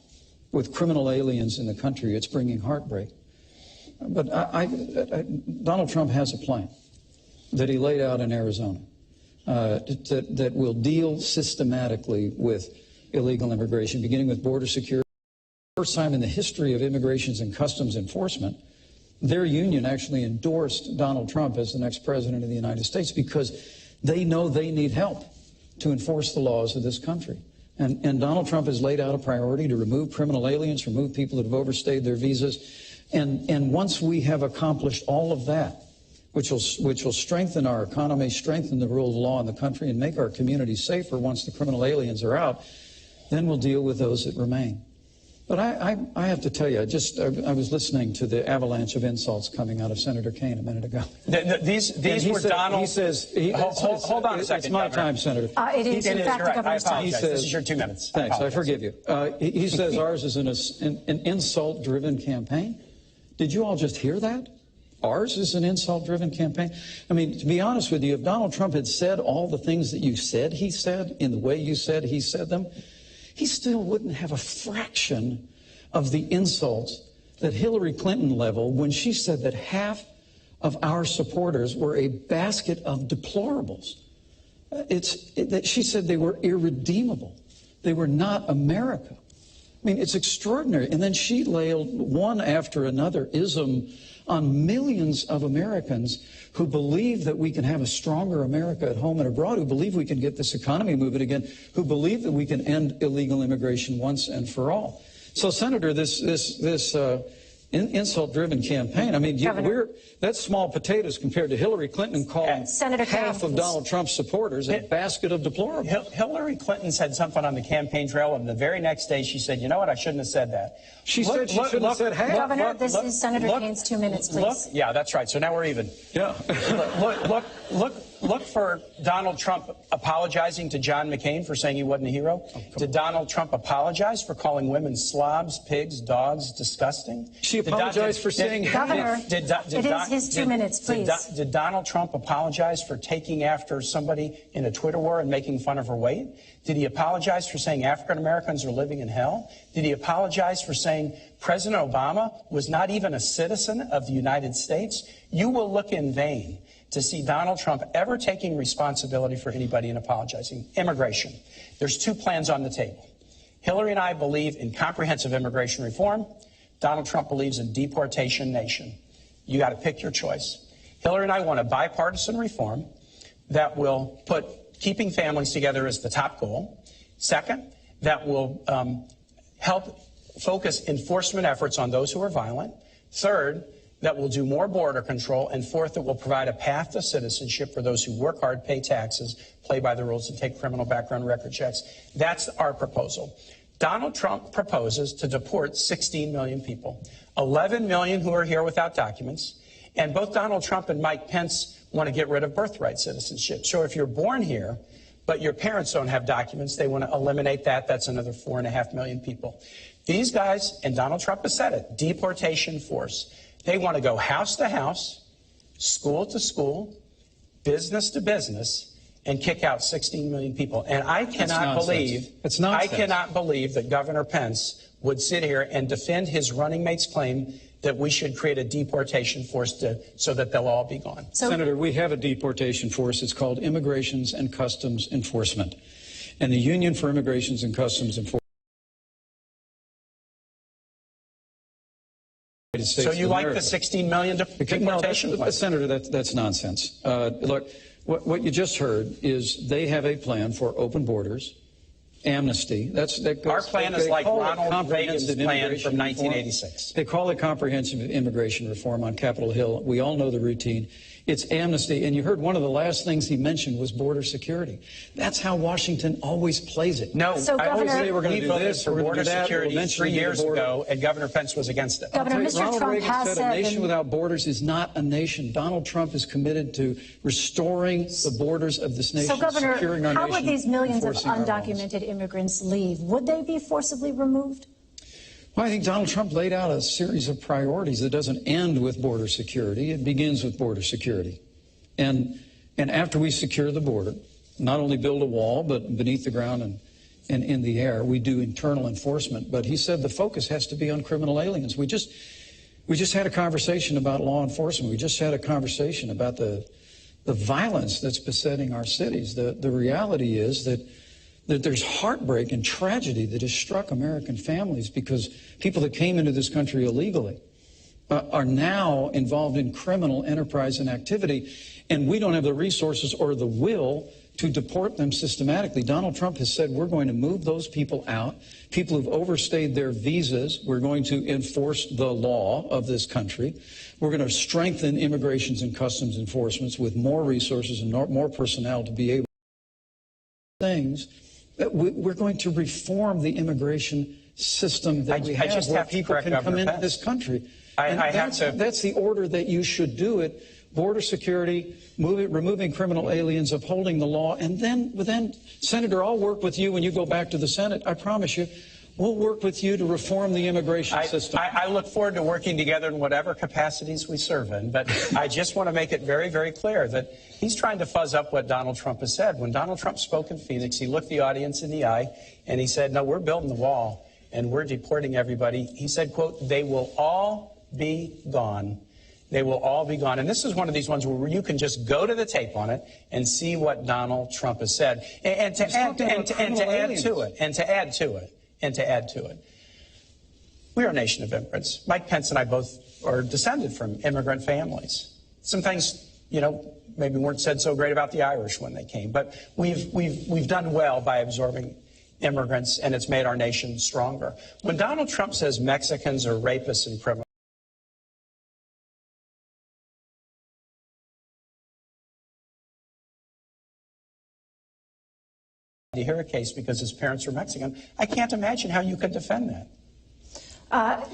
with criminal aliens in the country, it's bringing heartbreak. But Donald Trump has a plan that he laid out in Arizona that will deal systematically with illegal immigration, beginning with border security. First time in the history of Immigrations and Customs Enforcement, their union actually endorsed Donald Trump as the next president of the United States because they know they need help to enforce the laws of this country. And Donald Trump has laid out a priority to remove criminal aliens, remove people that have overstayed their visas. And once we have accomplished all of that, which will strengthen our economy, strengthen the rule of law in the country, and make our communities safer once the criminal aliens are out, then we'll deal with those that remain. But I have to tell you, I was listening to the avalanche of insults coming out of Senator Kaine a minute ago. These were Donald. He says, hold on a second. It's my time, Senator. It is, in fact, the governor's time. He says, this is your 2 minutes. Thanks, I forgive you. He says ours is an insult-driven campaign. Did you all just hear that? Ours is an insult-driven campaign. I mean, to be honest with you, if Donald Trump had said all the things that you said he said in the way you said he said them, he still wouldn't have a fraction of the insults that Hillary Clinton leveled when she said that half of our supporters were a basket of deplorables. She said they were irredeemable. They were not America. I mean, it's extraordinary. And then she laid one after another ism on millions of Americans who believe that we can have a stronger America at home and abroad, who believe we can get this economy moving again, who believe that we can end illegal immigration once and for all. So, Senator, this insult-driven campaign, I mean, that's small potatoes compared to Hillary Clinton calling half of Donald Trump's supporters a basket of deplorables. Hillary Clinton said something on the campaign trail, and the very next day she said, you know what, I shouldn't have said that. She said she shouldn't have said half. Governor, this is Senator Kaine's 2 minutes, please. Yeah, that's right. So now we're even. Yeah. Look for Donald Trump apologizing to John McCain for saying he wasn't a hero. Did Donald Trump apologize for calling women slobs, pigs, dogs, disgusting? She apologized for saying Governor, it is his 2 minutes, please. Did Donald Trump apologize for taking after somebody in a Twitter war and making fun of her weight? Did he apologize for saying African Americans are living in hell? Did he apologize for saying President Obama was not even a citizen of the United States? You will look in vain to see Donald Trump ever taking responsibility for anybody and apologizing. Immigration. There's 2 plans on the table. Hillary and I believe in comprehensive immigration reform. Donald Trump believes in deportation nation. You got to pick your choice. Hillary and I want a bipartisan reform that will put keeping families together as the top goal. Second, that will help focus enforcement efforts on those who are violent. Third, that will do more border control. And fourth, that will provide a path to citizenship for those who work hard, pay taxes, play by the rules, and take criminal background record checks. That's our proposal. Donald Trump proposes to deport 16 million people, 11 million who are here without documents. And both Donald Trump and Mike Pence want to get rid of birthright citizenship. So if you're born here, but your parents don't have documents, they want to eliminate that. That's another 4.5 million people. These guys, and Donald Trump has said it, deportation force. They want to go house to house, school to school, business to business, and kick out 16 million people. And I cannot believe that Governor Pence would sit here and defend his running mate's claim that we should create a deportation force so that they'll all be gone. Senator, we have a deportation force. It's called Immigrations and Customs Enforcement. And the Union for Immigrations and Customs Enforcement. So you like the 16 million deportation plan? Senator, that's nonsense. Look, what you just heard is they have a plan for open borders, amnesty. Our plan is like Ronald Reagan's plan from 1986. They call it comprehensive immigration reform on Capitol Hill. We all know the routine. It's amnesty. And you heard one of the last things he mentioned was border security. That's how Washington always plays it. No, so I always say we're going to do this, for border security 3 years ago, and Governor Pence was against it. Governor, Mr. Ronald Trump Reagan has said a nation without borders is not a nation. Donald Trump is committed to restoring the borders of this nation, so, Governor, securing our how nation, would these millions of enforcing our laws. undocumented immigrants leave? Would they be forcibly removed? Well, I think Donald Trump laid out a series of priorities that doesn't end with border security. It begins with border security. And after we secure the border, not only build a wall, but beneath the ground and in the air, we do internal enforcement. But he said the focus has to be on criminal aliens. We just had a conversation about law enforcement. We just had a conversation about the violence that's besetting our cities. The reality is that there's heartbreak and tragedy that has struck American families because people that came into this country illegally are now involved in criminal enterprise and activity, and we don't have the resources or the will to deport them systematically. Donald Trump has said we're going to move those people out, people who've overstayed their visas. We're going to enforce the law of this country. We're going to strengthen immigrations and customs enforcements with more resources and more personnel to be able to do things We're going to reform the immigration system that we have where people can come into this country. That's the order that you should do it. Border security, removing criminal aliens, upholding the law, and then, Senator, I'll work with you when you go back to the Senate. I promise you, we'll work with you to reform the immigration system. I look forward to working together in whatever capacities we serve in, but I just want to make it very, very clear that he's trying to fuzz up what Donald Trump has said. When Donald Trump spoke in Phoenix, he looked the audience in the eye, and he said, no, we're building the wall, and we're deporting everybody. He said, quote, they will all be gone. They will all be gone. And this is one of these ones where you can just go to the tape on it and see what Donald Trump has said. And to add to it, we are a nation of immigrants. Mike Pence and I both are descended from immigrant families. Some things, maybe weren't said so great about the Irish when they came, but we've done well by absorbing immigrants, and it's made our nation stronger. When Donald Trump says Mexicans are rapists and criminals, to hear a case because his parents are Mexican, I can't imagine how you could defend that.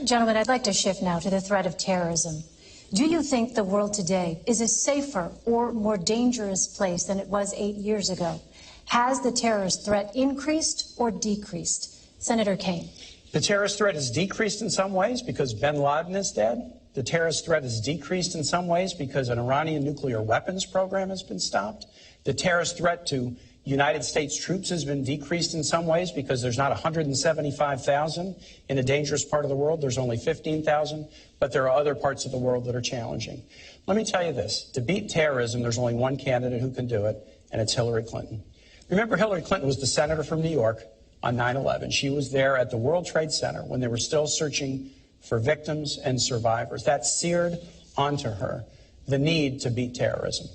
Gentlemen, I'd like to shift now to the threat of terrorism. Do you think the world today is a safer or more dangerous place than it was 8 years ago? Has the terrorist threat increased or decreased? Senator Kaine. The terrorist threat has decreased in some ways because bin Laden is dead. The terrorist threat has decreased in some ways because an Iranian nuclear weapons program has been stopped. The terrorist threat to United States troops has been decreased in some ways because there's not 175,000 in a dangerous part of the world. There's only 15,000, but there are other parts of the world that are challenging. Let me tell you this. To beat terrorism, there's only one candidate who can do it, and it's Hillary Clinton. Remember, Hillary Clinton was the senator from New York on 9/11. She was there at the World Trade Center when they were still searching for victims and survivors. That seared onto her the need to beat terrorism,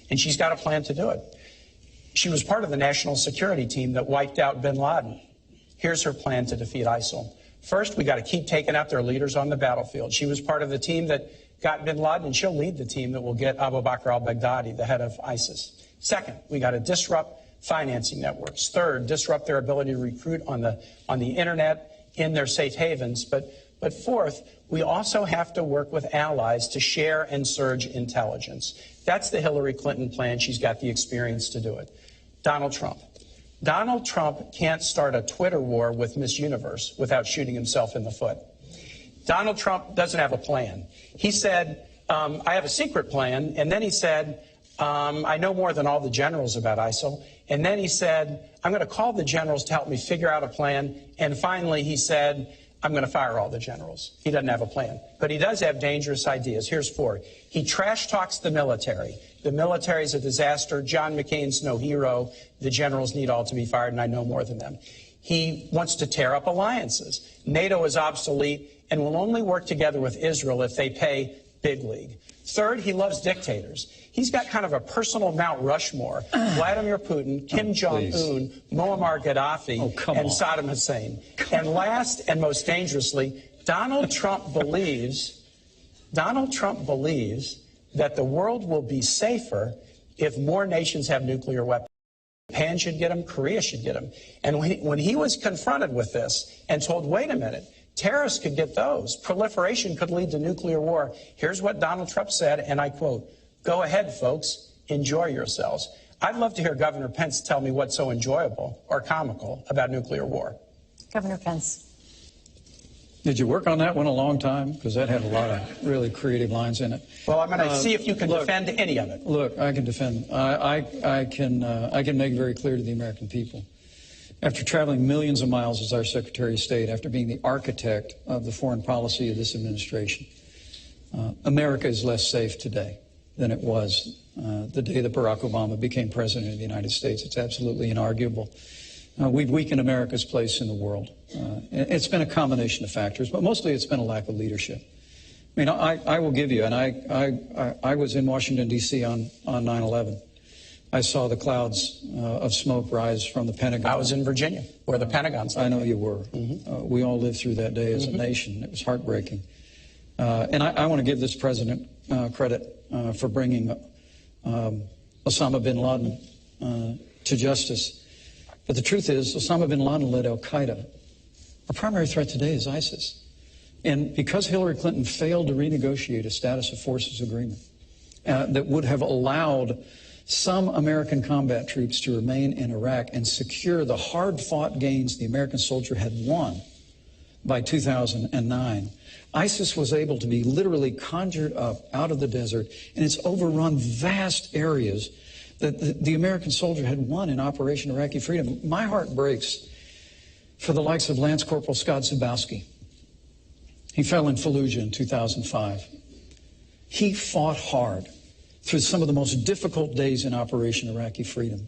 and she's got a plan to do it. She was part of the national security team that wiped out bin Laden. Here's her plan to defeat ISIL. First, we got to keep taking out their leaders on the battlefield. She was part of the team that got bin Laden, and she'll lead the team that will get Abu Bakr al-Baghdadi, the head of ISIS. Second, we got to disrupt financing networks. Third, disrupt their ability to recruit on the internet in their safe havens. But fourth, we also have to work with allies to share and surge intelligence. That's the Hillary Clinton plan. She's got the experience to do it. Donald Trump. Donald Trump can't start a Twitter war with Miss Universe without shooting himself in the foot. Donald Trump doesn't have a plan. He said, I have a secret plan. And then he said, I know more than all the generals about ISIL. And then he said, I'm going to call the generals to help me figure out a plan. And finally, he said, I'm going to fire all the generals. He doesn't have a plan. But he does have dangerous ideas. Here's four. He trash talks the military. The military is a disaster. John McCain's no hero. The generals need all to be fired, and I know more than them. He wants to tear up alliances. NATO is obsolete and will only work together with Israel if they pay big league. Third, he loves dictators. He's got kind of a personal Mount Rushmore. Vladimir Putin, Kim Jong-un, Muammar Gaddafi, and Saddam Hussein. And last and most dangerously, Donald Trump believes that the world will be safer if more nations have nuclear weapons. Japan should get them, Korea should get them. And when he was confronted with this and told, wait a minute, terrorists could get those, proliferation could lead to nuclear war, here's what Donald Trump said, and I quote, go ahead, folks, enjoy yourselves. I'd love to hear Governor Pence tell me what's so enjoyable or comical about nuclear war. Governor Pence. Did you work on that one a long time? Because that had a lot of really creative lines in it. Well, I'm going to see if you can defend any of it. Look, I can defend. I can make it very clear to the American people. After traveling millions of miles as our Secretary of State, after being the architect of the foreign policy of this administration, America is less safe today than it was the day that Barack Obama became president of the United States. It's absolutely inarguable. We've weakened America's place in the world. It's been a combination of factors, but mostly it's been a lack of leadership. I mean, I will give you, and I was in Washington, D.C. on 9/11. I saw the clouds of smoke rise from the Pentagon. I was in Virginia, where the Pentagon's. I know you were. Mm-hmm. We all lived through that day as a nation. It was heartbreaking. And I want to give this president credit for bringing Osama bin Laden to justice. But the truth is, Osama bin Laden led al-Qaeda. Our primary threat today is ISIS. And because Hillary Clinton failed to renegotiate a status of forces agreement that would have allowed some American combat troops to remain in Iraq and secure the hard-fought gains the American soldier had won by 2009, ISIS was able to be literally conjured up out of the desert, and it's overrun vast areas that the American soldier had won in Operation Iraqi Freedom. My heart breaks for the likes of Lance Corporal Scott Zabowski. He fell in Fallujah in 2005. He fought hard through some of the most difficult days in Operation Iraqi Freedom,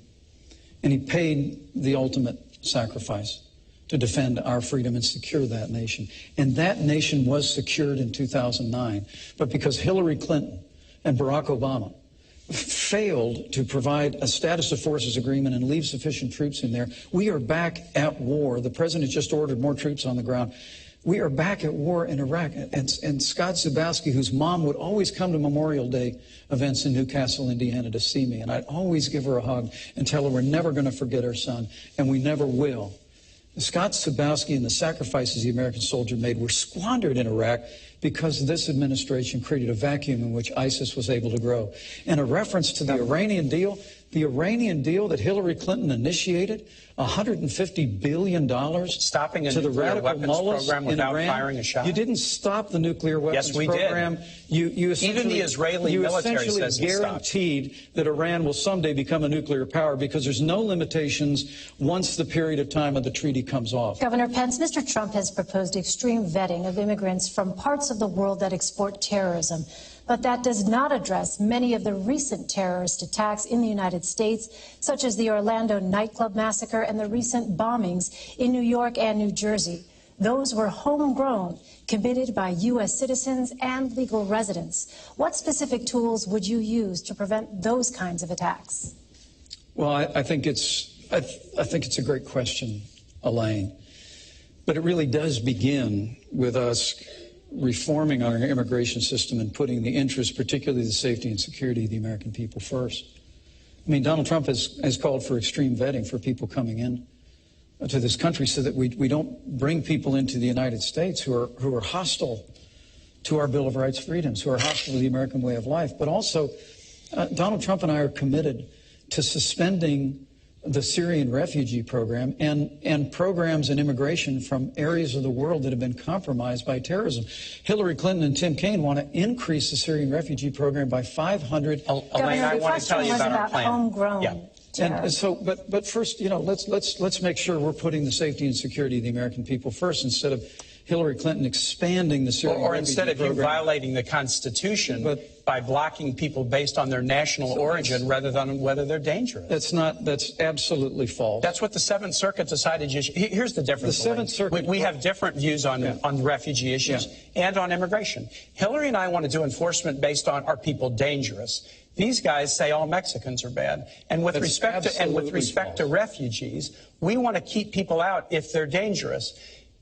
and he paid the ultimate sacrifice to defend our freedom and secure that nation. And that nation was secured in 2009. But because Hillary Clinton and Barack Obama failed to provide a status of forces agreement and leave sufficient troops in there, we are back at war. The president just ordered more troops on the ground. We are back at war in Iraq. And Scott Zabowski, whose mom would always come to Memorial Day events in Newcastle, Indiana to see me, and I'd always give her a hug and tell her we're never going to forget our son, and we never will. Scott Zabowski and the sacrifices the American soldier made were squandered in Iraq because this administration created a vacuum in which ISIS was able to grow. And a reference to the Iranian deal that Hillary Clinton initiated, $150 billion stopping a to the nuclear radical weapons mullahs program in without Iran. firing a shot. You didn't stop the nuclear weapons program. Yes, we did. Even the Israeli military says it stopped. Guaranteed that Iran will someday become a nuclear power because there's no limitations once the period of time of the treaty comes off. Governor Pence, Mr. Trump has proposed extreme vetting of immigrants from parts of the world that export terrorism. But that does not address many of the recent terrorist attacks in the United States, such as the Orlando nightclub massacre and the recent bombings in New York and New Jersey. Those were homegrown, committed by U.S. citizens and legal residents. What specific tools would you use to prevent those kinds of attacks? Well, I think it's a great question, Elaine. But it really does begin with us reforming our immigration system and putting the interests, particularly the safety and security of the American people first. I mean, Donald Trump has called for extreme vetting for people coming in to this country so that we don't bring people into the United States who are hostile to our Bill of Rights freedoms, who are hostile to the American way of life. But also, Donald Trump and I are committed to suspending the Syrian refugee program and programs in immigration from areas of the world that have been compromised by terrorism. Hillary Clinton and Tim Kaine want to increase the Syrian refugee program by 500. Elaine, I want to tell you about our plan. Homegrown. Yeah. And so, but first, let's make sure we're putting the safety and security of the American people first instead of Hillary Clinton expanding the Syrian or refugee instead of program. you violating the Constitution by blocking people based on their national origin rather than whether they're dangerous. That's absolutely false. That's what the Seventh Circuit decided. Here's the difference. The Seventh Circuit. We have different views on refugee issues and on immigration. Hillary and I want to do enforcement based on, are people dangerous? These guys say all Mexicans are bad. And with respect to refugees, we want to keep people out if they're dangerous.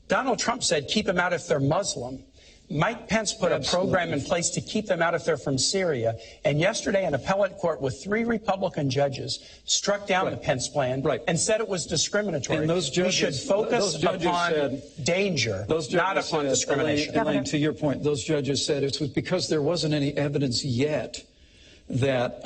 Donald Trump said keep them out if they're Muslim. Mike Pence put a program in place to keep them out if they're from Syria. And yesterday, an appellate court with 3 Republican judges struck down the Pence plan and said it was discriminatory. And those judges, we should focus upon danger, not upon discrimination. Elaine, to your point, those judges said it was because there wasn't any evidence yet that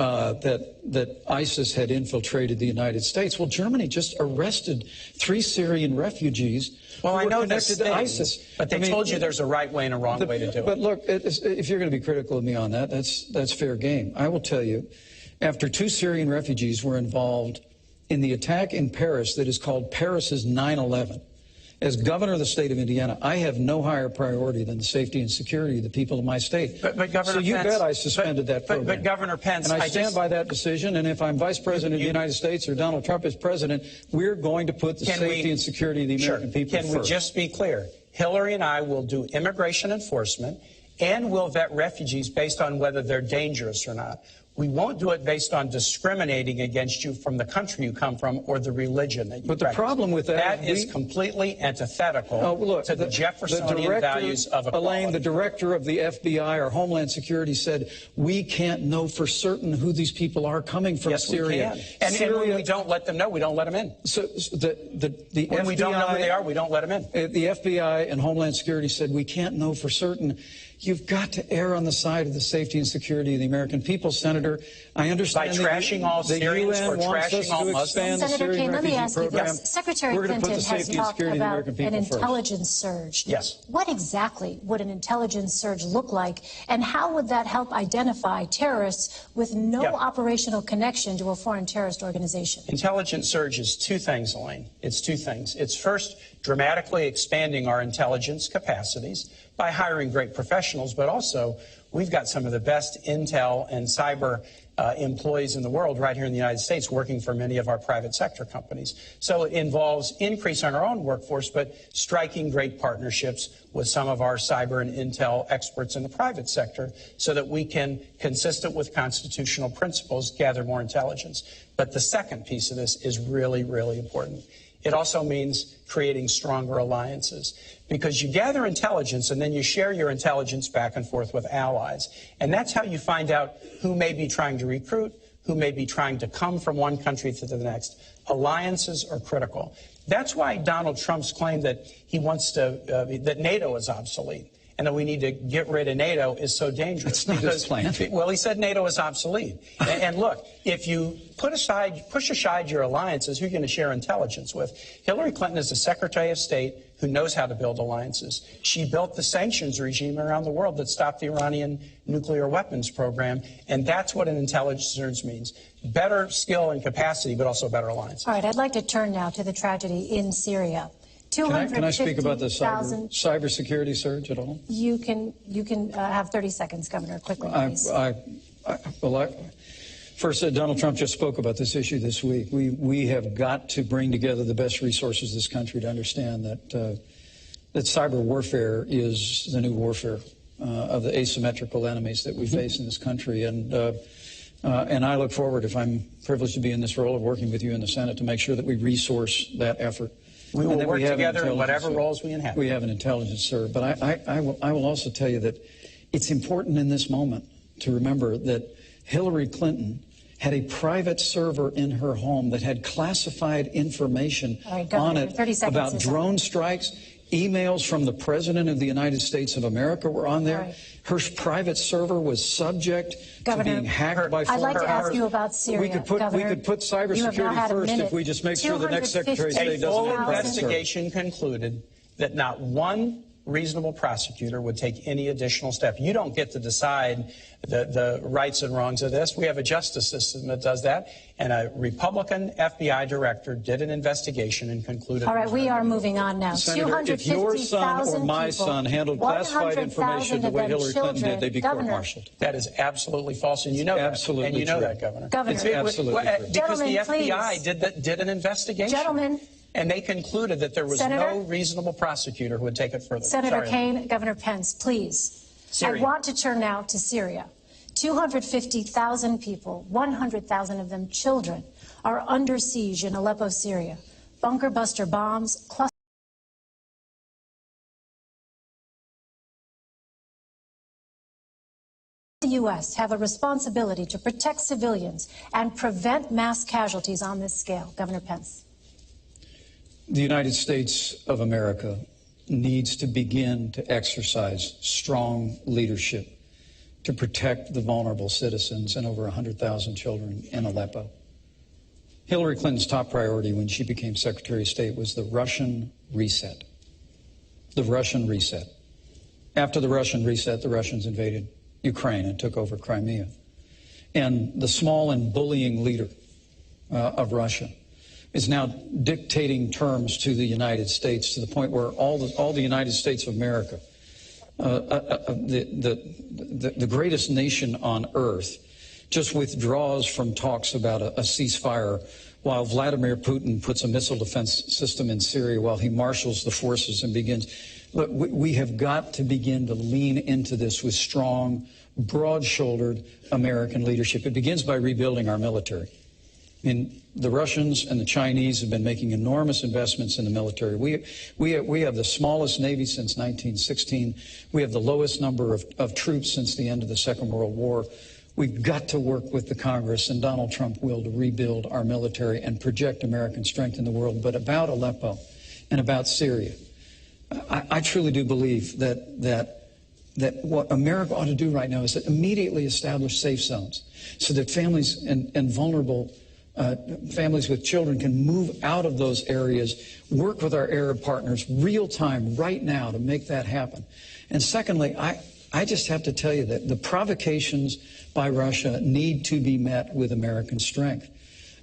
ISIS had infiltrated the United States. Well, Germany just arrested 3 Syrian refugees. Well, I know connected to ISIS, but they told you there's a right way and a wrong way to do it. But look, if you're going to be critical of me on that, that's fair game. I will tell you, after 2 Syrian refugees were involved in the attack in Paris that is called Paris's 9/11. As governor of the state of Indiana, I have no higher priority than the safety and security of the people of my state. But Governor so you Pence, bet I suspended that program. But Governor Pence, and I stand by that decision. And if I'm vice president of the United States or Donald Trump is president, we're going to put the safety and security of the American people first. Can we just be clear? Hillary and I will do immigration enforcement, and we'll vet refugees based on whether they're dangerous or not. We won't do it based on discriminating against you from the country you come from or the religion that you practice. But the problem with that is completely antithetical to the Jeffersonian values of equality. Elaine, the director of the FBI or Homeland Security said, we can't know for certain who these people are coming from Syria. We can. And when we don't let them know, we don't let them in. So the when FBI, we don't know who they are, we don't let them in. The FBI and Homeland Security said, we can't know for certain. You've got to err on the side of the safety and security of the American people, Senator. I understand by trashing all Syrians or trashing all Muslims. Senator Kaine, let me ask you this. Secretary Clinton has talked about an intelligence surge. Yes. What exactly would an intelligence surge look like, and how would that help identify terrorists with no operational connection to a foreign terrorist organization? Intelligence surge is two things, Elaine. It's two things. It's first, dramatically expanding our intelligence capacities by hiring great professionals, but also we've got some of the best intel and cyber employees in the world right here in the United States working for many of our private sector companies. So it involves increase on our own workforce, but striking great partnerships with some of our cyber and intel experts in the private sector so that we can, consistent with constitutional principles, gather more intelligence. But the second piece of this is really, really important. It also means creating stronger alliances, because you gather intelligence and then you share your intelligence back and forth with allies. And that's how you find out who may be trying to recruit, who may be trying to come from one country to the next. Alliances are critical. That's why Donald Trump's claim that he wants to, that NATO is obsolete and that we need to get rid of NATO is so dangerous. That's not his plan. Well, he said NATO is obsolete. And look, if you push aside your alliances, who are you going to share intelligence with? Hillary Clinton is the Secretary of State who knows how to build alliances. She built the sanctions regime around the world that stopped the Iranian nuclear weapons program. And that's what an intelligence surge means. Better skill and capacity, but also better alliances. All right, I'd like to turn now to the tragedy in Syria. Can I speak about the cybersecurity surge at all? You can have 30 seconds, Governor, quickly, please. First, Donald Trump just spoke about this issue this week. We have got to bring together the best resources of this country to understand that that cyber warfare is the new warfare of the asymmetrical enemies that we face in this country. And I look forward, if I'm privileged to be in this role, of working with you in the Senate to make sure that we resource that effort. We will work together in whatever roles we inhabit. We have an intelligence serve. But I will also tell you that it's important in this moment to remember that Hillary Clinton had a private server in her home that had classified information on it about drone strikes. Emails from the President of the United States of America were on there. Her private server was subject to being hacked by foreign powers. I'd like to ask you about Syria, we could put cybersecurity first if we just make sure the next Secretary of State doesn't have a private server. A full investigation concluded that not one reasonable prosecutor would take any additional step. You don't get to decide the rights and wrongs of this. We have a justice system that does that. And a Republican FBI director did an investigation and concluded. All right, we are moving on now. Senator, if your son or my son handled classified information the way Hillary Clinton did, they'd be court-martialed. That is absolutely false, and you know absolutely that. And you know true. That, Governor. It's absolutely true. Because the FBI did an investigation. Gentlemen. And they concluded that there was no reasonable prosecutor who would take it further. Senator Kaine, Governor Pence, please. Syria. I want to turn now to Syria. 250,000 people, 100,000 of them children, are under siege in Aleppo, Syria. Bunker buster bombs, cluster. The U.S. have a responsibility to protect civilians and prevent mass casualties on this scale. Governor Pence. The United States of America needs to begin to exercise strong leadership to protect the vulnerable citizens and over 100,000 children in Aleppo. Hillary Clinton's top priority when she became Secretary of State was the Russian reset. The Russian reset. After the Russian reset, the Russians invaded Ukraine and took over Crimea. And the small and bullying leader of Russia is now dictating terms to the United States to the point where all the United States of America, the greatest nation on earth, just withdraws from talks about a ceasefire while Vladimir Putin puts a missile defense system in Syria, while he marshals the forces and begins. Look, we have got to begin to lean into this with strong broad-shouldered American leadership. It begins by rebuilding our military. I mean, the Russians and the Chinese have been making enormous investments in the military. We have the smallest Navy since 1916. We have the lowest number of troops since the end of the Second World War. We've got to work with the Congress and Donald Trump will to rebuild our military and project American strength in the world. But about Aleppo and about Syria, I truly do believe that what America ought to do right now is to immediately establish safe zones so that families and vulnerable families with children can move out of those areas, work with our Arab partners real time right now to make that happen. And secondly, I just have to tell you that the provocations by Russia need to be met with American strength.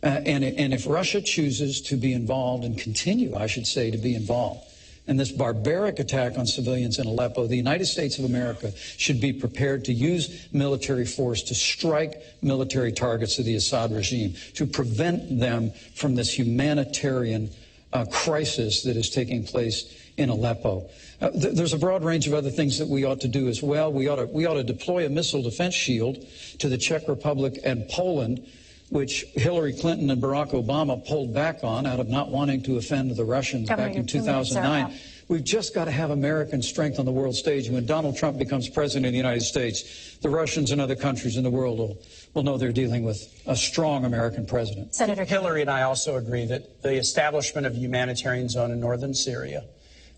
And if Russia chooses to be involved and continue, I should say, to be involved in this barbaric attack on civilians in Aleppo, the United States of America should be prepared to use military force to strike military targets of the Assad regime, to prevent them from this humanitarian crisis that is taking place in Aleppo. There's a broad range of other things that we ought to do as well. We ought to deploy a missile defense shield to the Czech Republic and Poland, which Hillary Clinton and Barack Obama pulled back on out of not wanting to offend the Russians back in 2009. We've just got to have American strength on the world stage. When Donald Trump becomes president of the United States, the Russians and other countries in the world will know they're dealing with a strong American president. Senator Hillary and I also agree that the establishment of a humanitarian zone in northern Syria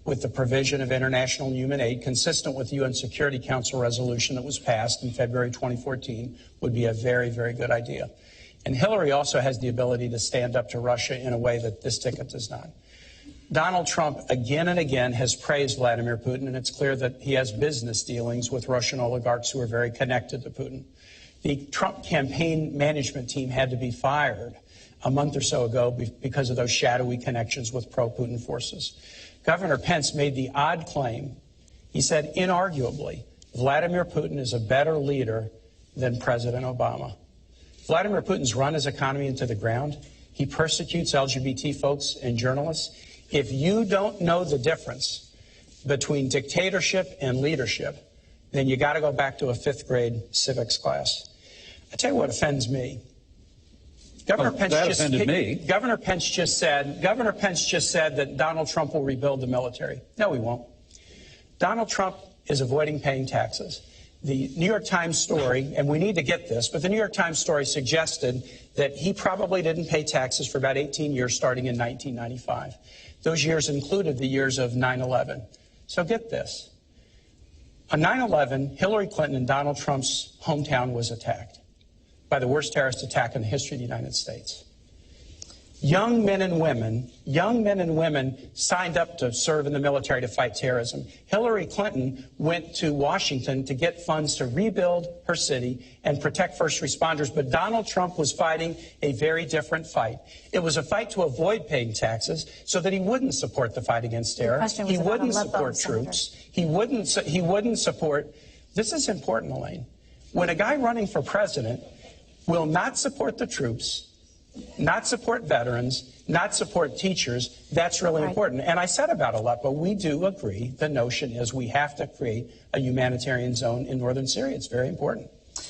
with the provision of international human aid consistent with the UN Security Council resolution that was passed in February 2014 would be a very, very good idea. And Hillary also has the ability to stand up to Russia in a way that this ticket does not. Donald Trump again and again has praised Vladimir Putin, and it's clear that he has business dealings with Russian oligarchs who are very connected to Putin. The Trump campaign management team had to be fired a month or so ago because of those shadowy connections with pro-Putin forces. Governor Pence made the odd claim. He said, inarguably, Vladimir Putin is a better leader than President Obama. Vladimir Putin's run his economy into the ground. He persecutes LGBT folks and journalists. If you don't know the difference between dictatorship and leadership, then you got to go back to a 5th grade civics class. I tell you what offends me. Governor Pence just said that Donald Trump will rebuild the military. No, he won't. Donald Trump is avoiding paying taxes. The New York Times story, and we need to get this, but the New York Times story suggested that he probably didn't pay taxes for about 18 years starting in 1995. Those years included the years of 9/11. So get this. On 9/11, Hillary Clinton and Donald Trump's hometown was attacked by the worst terrorist attack in the history of the United States. Young men and women signed up to serve in the military to fight terrorism. Hillary Clinton went to Washington to get funds to rebuild her city and protect first responders, but Donald Trump was fighting a very different fight. It was a fight to avoid paying taxes so that he wouldn't support the fight against terror. He wouldn't support troops. He wouldn't support. This is important, Elaine. When a guy running for president will not support the troops, not support veterans, not support teachers, that's really important. And I said about Aleppo, we do agree. The notion is we have to create a humanitarian zone in northern Syria. It's very important.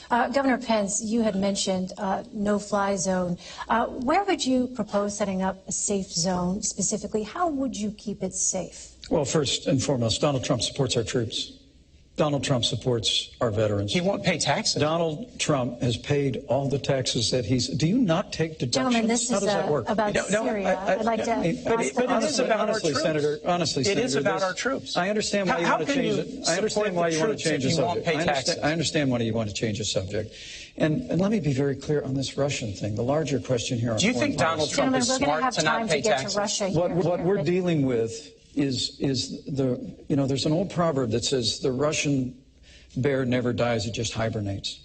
Governor Pence, you had mentioned no-fly zone. Where would you propose setting up a safe zone specifically? How would you keep it safe? Well, first and foremost, Donald Trump supports our troops. Donald Trump supports our veterans. He won't pay taxes. Donald Trump has paid all the taxes that he's... Do you not take deductions? Gentlemen, this How does that work? about Syria. I'd like to... But it is about our troops. Senator, honestly, it is about our troops. I understand why you want to change it. I understand why you want to change the subject. I understand why you want to change the subject. And let me be very clear on this Russian thing. The larger question here on Do you think Donald Trump is smart to not pay taxes? What we're dealing with is there's an old proverb that says the Russian bear never dies, it just hibernates.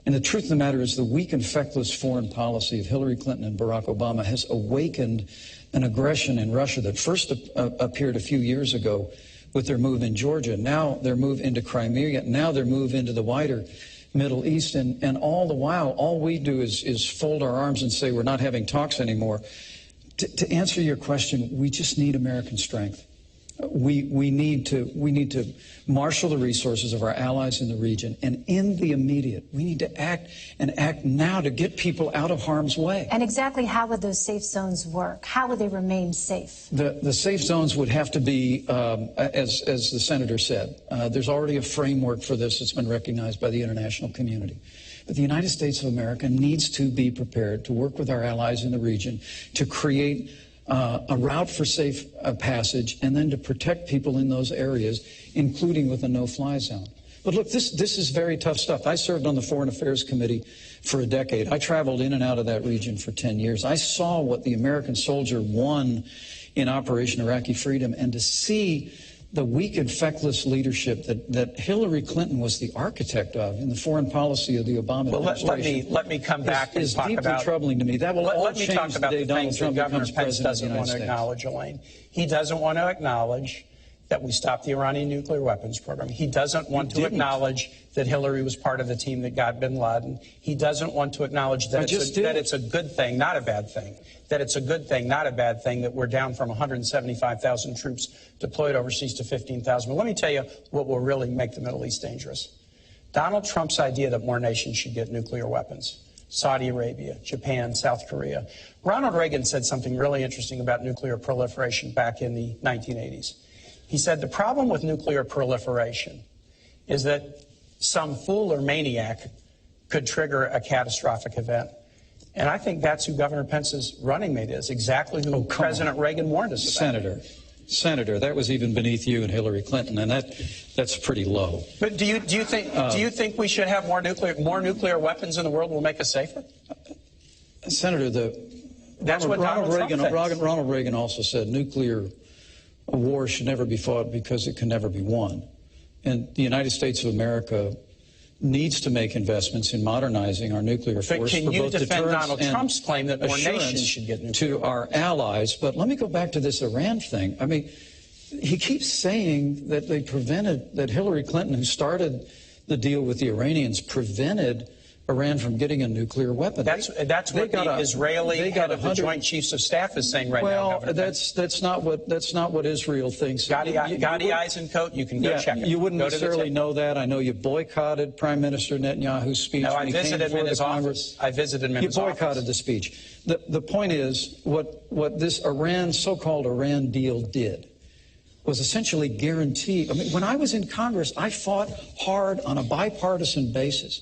And the truth of the matter is the weak and feckless foreign policy of Hillary Clinton and Barack Obama has awakened an aggression in Russia that first appeared a few years ago with their move in Georgia. Now their move into Crimea. Now their move into the wider Middle East. And all the while, all we do is fold our arms and say we're not having talks anymore. To answer your question, we just need American strength. We need to marshal the resources of our allies in the region, and in the immediate, we need to act now to get people out of harm's way. And exactly how would those safe zones work? How would they remain safe? The safe zones would have to be, as the senator said, there's already a framework for this that's been recognized by the international community. But the United States of America needs to be prepared to work with our allies in the region to create a route for safe passage, and then to protect people in those areas, including with a no-fly zone. But look, this is very tough stuff. I served on the Foreign Affairs Committee for a decade. I traveled in and out of that region for 10 years. I saw what the American soldier won in Operation Iraqi Freedom, and to see the weak and feckless leadership that Hillary Clinton was the architect of in the foreign policy of the Obama administration. Let me come back and talk deeply about, troubling to me. That will all let me change talk about the day the Donald things Trump that Governor becomes Pence president of the doesn't want United to States. acknowledge, Elaine. He doesn't want to acknowledge that we stopped the Iranian nuclear weapons program. He doesn't want to acknowledge that Hillary was part of the team that got bin Laden. He doesn't want to acknowledge that it's a good thing, not a bad thing. That it's a good thing, not a bad thing, that we're down from 175,000 troops deployed overseas to 15,000. But let me tell you what will really make the Middle East dangerous. Donald Trump's idea that more nations should get nuclear weapons. Saudi Arabia, Japan, South Korea. Ronald Reagan said something really interesting about nuclear proliferation back in the 1980s. He said the problem with nuclear proliferation is that some fool or maniac could trigger a catastrophic event. And I think that's who Governor Pence's running mate is, exactly who President Reagan warned us about. Senator, that was even beneath you and Hillary Clinton, and that's pretty low. But do you think we should have more nuclear weapons in the world will make us safer? Senator, Ronald Reagan also said nuclear war should never be fought because it can never be won. And the United States of America needs to make investments in modernizing our nuclear force for both defend Donald Trump's claim that more nations should get nuclear to our allies. But let me go back to this Iran thing. I mean, he keeps saying that that Hillary Clinton, who started the deal with the Iranians, prevented Iran from getting a nuclear weapon. That's what the Israeli head of the Joint Chiefs of Staff is saying right now. Well, that's not what Israel thinks. Gadi Eisenkot, you can go check it. You wouldn't necessarily know that. I know you boycotted Prime Minister Netanyahu's speech. No, I visited him in his office. I visited him in his office. You boycotted the speech. The point is, what this so-called Iran deal did was essentially guarantee. I mean, when I was in Congress, I fought hard on a bipartisan basis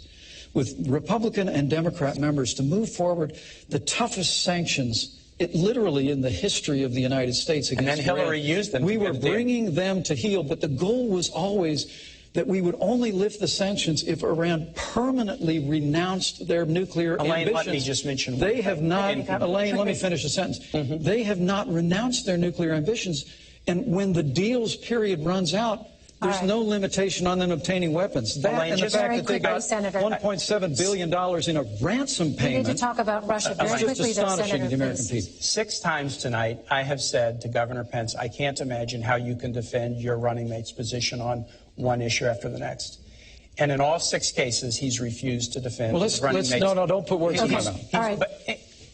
with Republican and Democrat members to move forward the toughest sanctions, literally in the history of the United States against Iran. And then Hillary used them. We were bringing them to heel, but the goal was always that we would only lift the sanctions if Iran permanently renounced their nuclear ambitions. Let me just mention they have not. Elaine, let me finish the sentence. They have not renounced their nuclear ambitions, and when the deal's period runs out, there's no limitation on them obtaining weapons. That and the fact that they got $1.7 billion in a ransom payment. We need to talk about Russia very quickly, just astonishing to the American people. 6 times tonight, I have said to Governor Pence, I can't imagine how you can defend your running mate's position on one issue after the next. And in all 6 cases, he's refused to defend his running mate's. No, don't put words in my mouth. All right.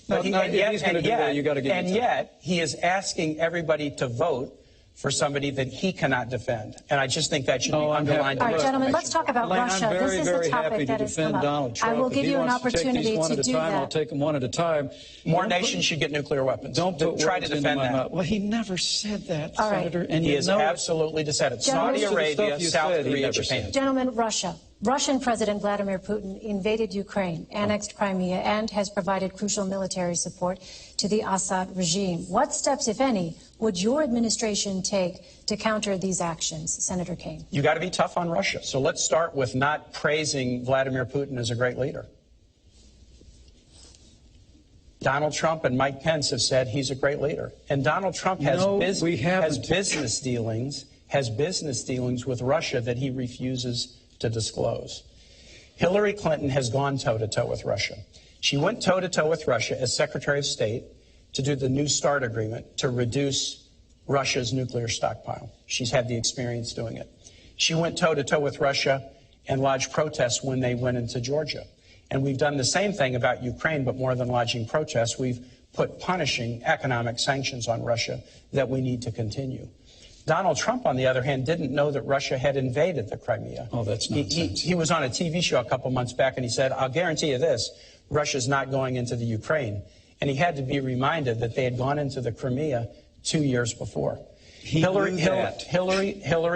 And yet, he is asking everybody to vote for somebody that he cannot defend. And I just think that should be underlined. All right, gentlemen, let's talk about Russia. I'm this is the topic that has come up. I will give you an opportunity to do that. I'll take them one at a time. More nations should get nuclear weapons. Don't try to defend that. Well, he never said that, all right. Senator. And he has absolutely said it. Saudi Arabia, South Korea, Japan. Gentlemen, Russia. Russian President Vladimir Putin invaded Ukraine, annexed Crimea, and has provided crucial military support to the Assad regime. What steps, if any, would your administration take to counter these actions, Senator Kaine? You got to be tough on Russia. So let's start with not praising Vladimir Putin as a great leader. Donald Trump and Mike Pence have said he's a great leader. And Donald Trump has business dealings with Russia that he refuses to disclose. Hillary Clinton has gone toe-to-toe with Russia. She went toe-to-toe with Russia as Secretary of State to do the New START agreement to reduce Russia's nuclear stockpile. She's had the experience doing it. She went toe-to-toe with Russia and lodged protests when they went into Georgia. And we've done the same thing about Ukraine, but more than lodging protests, we've put punishing economic sanctions on Russia that we need to continue. Donald Trump, on the other hand, didn't know that Russia had invaded the Crimea. Oh, that's nonsense. He was on a TV show a couple months back, and he said, I'll guarantee you this, Russia's not going into the Ukraine. And he had to be reminded that they had gone into the Crimea 2 years before. Hillary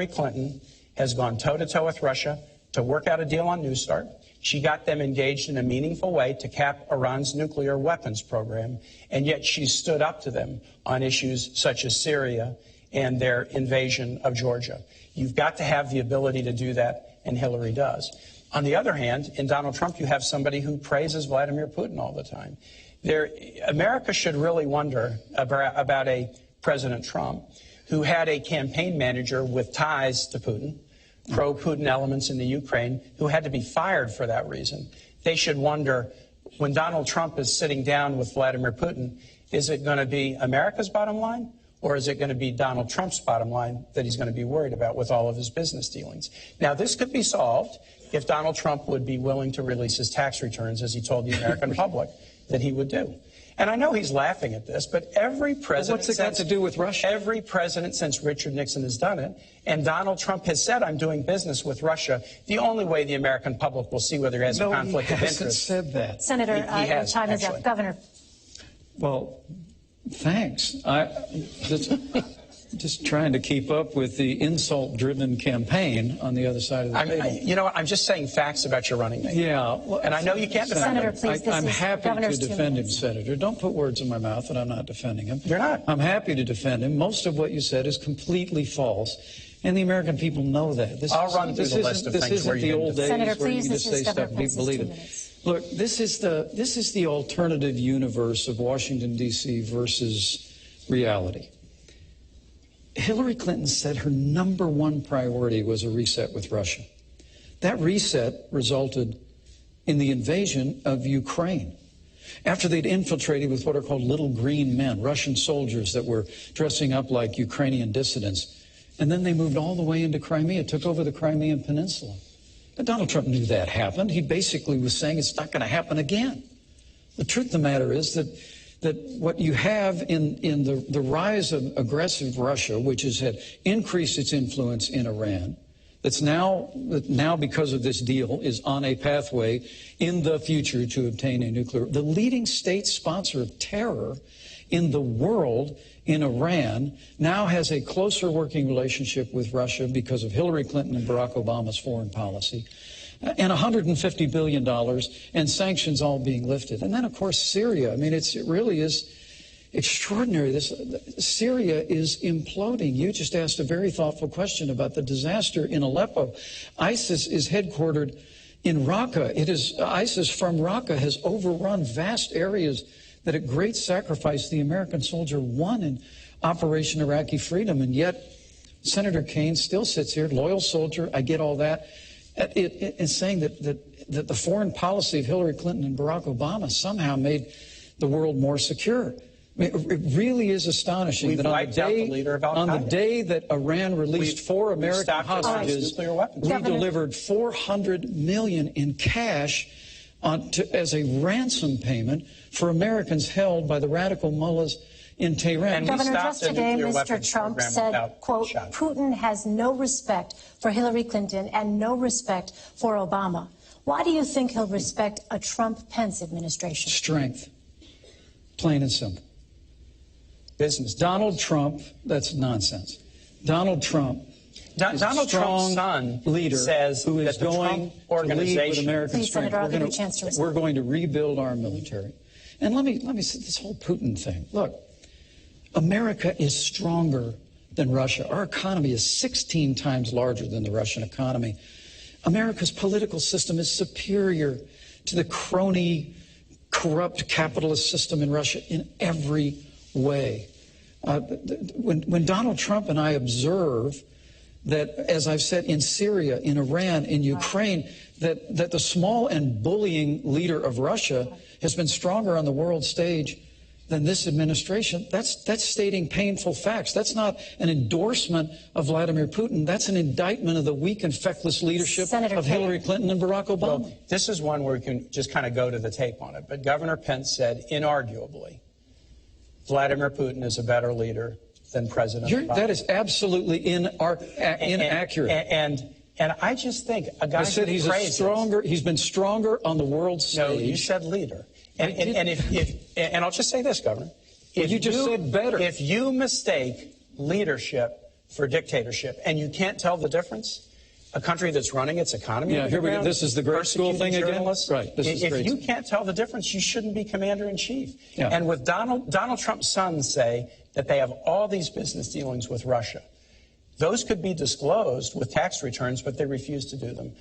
Clinton has gone toe-to-toe with Russia to work out a deal on New START. She got them engaged in a meaningful way to cap Iran's nuclear weapons program, and yet she stood up to them on issues such as Syria and their invasion of Georgia. You've got to have the ability to do that, and Hillary does. On the other hand, in Donald Trump, you have somebody who praises Vladimir Putin all the time. America should really wonder about a President Trump who had a campaign manager with ties to Putin, pro-Putin elements in the Ukraine, who had to be fired for that reason. They should wonder, when Donald Trump is sitting down with Vladimir Putin, is it going to be America's bottom line? Or is it going to be Donald Trump's bottom line that he's going to be worried about with all of his business dealings? Now, this could be solved if Donald Trump would be willing to release his tax returns, as he told the American public that he would do. And I know he's laughing at this, but every president... What's it got to do with Russia? Every president since Richard Nixon has done it, and Donald Trump has said, I'm doing business with Russia. The only way the American public will see whether he has a conflict of interest... No, he hasn't said that. Senator, has, time is up. Governor. Well, thanks. Just trying to keep up with the insult-driven campaign on the other side of the table. You know what? I'm just saying facts about your running mate. Yeah. Well, and I know you can't defend Senator, him. please, I'm happy to defend him, Senator. Don't put words in my mouth that I'm not defending him. You're not. I'm happy to defend him. Most of what you said is completely false, and the American people know that. I'll run through the list of things where you the old days Senator, where you please, can just say stuff and people believe it. Look, this is the alternative universe of Washington, D.C. versus reality. Hillary Clinton said her #1 priority was a reset with Russia. That reset resulted in the invasion of Ukraine. After they'd infiltrated with what are called little green men, Russian soldiers that were dressing up like Ukrainian dissidents, and then they moved all the way into Crimea, took over the Crimean Peninsula. Now, Donald Trump knew that happened. He basically was saying it's not going to happen again. The truth of the matter is that what you have in the rise of aggressive Russia, which has had increased its influence in Iran, that now because of this deal is on a pathway in the future to obtain a nuclear. The leading state sponsor of terror in the world, in Iran, now has a closer working relationship with Russia because of Hillary Clinton and Barack Obama's foreign policy. And $150 billion and sanctions all being lifted. And then, of course, Syria. I mean, it really is extraordinary. Syria is imploding. You just asked a very thoughtful question about the disaster in Aleppo. ISIS is headquartered in Raqqa. ISIS from Raqqa has overrun vast areas that at great sacrifice the American soldier won in Operation Iraqi Freedom. And yet, Senator Kaine still sits here, loyal soldier. I get all that. It's saying that the foreign policy of Hillary Clinton and Barack Obama somehow made the world more secure. I mean, it really is astonishing that on the day that Iran released 4 American hostages, we delivered $400 million in cash as a ransom payment for Americans held by the radical mullahs in Tehran. Governor, just today, Mr. Trump said, quote, Putin has no respect for Hillary Clinton and no respect for Obama. Why do you think he'll respect a Trump-Pence administration? Strength. Plain and simple. Business. Donald Trump, that's nonsense. Donald Trump Donald Trump's son leader says who is that the going Trump to lead with American Please, strength. Senator, I'll give you a chance to respond. We're going to rebuild our military. And let me say this whole Putin thing. Look, America is stronger than Russia. Our economy is 16 times larger than the Russian economy. America's political system is superior to the crony, corrupt capitalist system in Russia in every way. When Donald Trump and I observe that, as I've said, in Syria, in Iran, in Ukraine, that the small and bullying leader of Russia has been stronger on the world stage than this administration, that's stating painful facts. That's not an endorsement of Vladimir Putin. That's an indictment of the weak and feckless leadership of Hillary Clinton and Barack Obama. Well, this is one where we can just kind of go to the tape on it. But Governor Pence said, inarguably, Vladimir Putin is a better leader than President Obama. That is absolutely inaccurate. And I just think a guy I said he's been stronger on the world stage. No, you said leader. And I'll just say this, Governor. You just said better. If you mistake leadership for dictatorship and you can't tell the difference, a country that's running its economy. Yeah, here we go. This is the grade school thing again. Right. If you can't tell the difference, you shouldn't be commander-in-chief. Yeah. And with Donald Trump's sons say that they have all these business dealings with Russia. Those could be disclosed with tax returns, but they refuse to do them.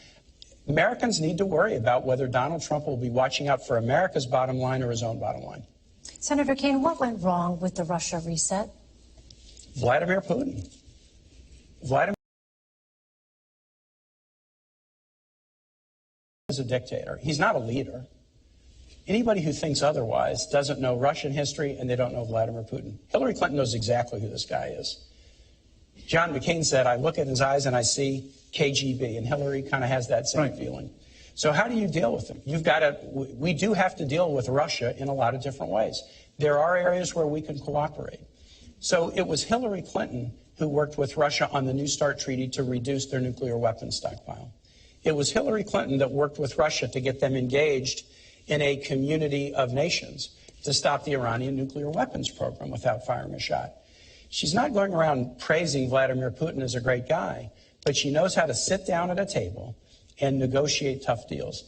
Americans need to worry about whether Donald Trump will be watching out for America's bottom line or his own bottom line. Senator Kaine, what went wrong with the Russia reset? Vladimir Putin. Vladimir is a dictator. He's not a leader. Anybody who thinks otherwise doesn't know Russian history and they don't know Vladimir Putin. Hillary Clinton knows exactly who this guy is. John McCain said, I look at his eyes and I see KGB, and Hillary kind of has that same feeling. So how do you deal with them? We do have to deal with Russia in a lot of different ways. There are areas where we can cooperate. So it was Hillary Clinton who worked with Russia on the New START treaty to reduce their nuclear weapons stockpile. It was Hillary Clinton that worked with Russia to get them engaged in a community of nations to stop the Iranian nuclear weapons program without firing a shot. She's not going around praising Vladimir Putin as a great guy, but she knows how to sit down at a table and negotiate tough deals.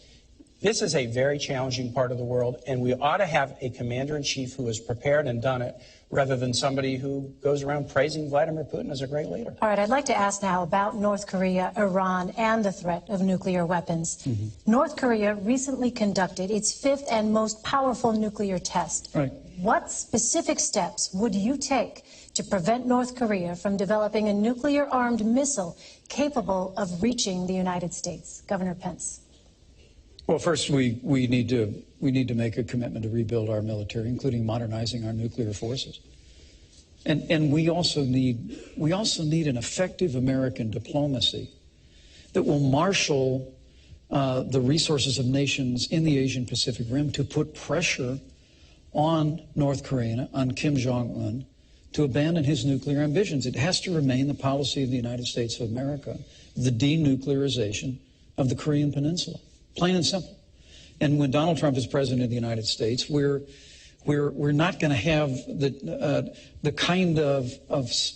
This is a very challenging part of the world, and we ought to have a commander-in-chief who is prepared and done it, rather than somebody who goes around praising Vladimir Putin as a great leader. All right, I'd like to ask now about North Korea, Iran, and the threat of nuclear weapons. Mm-hmm. North Korea recently conducted its fifth and most powerful nuclear test. Right. What specific steps would you take to prevent North Korea from developing a nuclear-armed missile capable of reaching the United States? Governor Pence. Well, first, we need to make a commitment to rebuild our military, including modernizing our nuclear forces. And we also need an effective American diplomacy that will marshal the resources of nations in the Asian Pacific Rim to put pressure on North Korea, on Kim Jong-un, to abandon his nuclear ambitions. It has to remain the policy of the United States of America, the denuclearization of the Korean Peninsula, plain and simple. And when Donald Trump is president of the United States, we're not going to have the kind of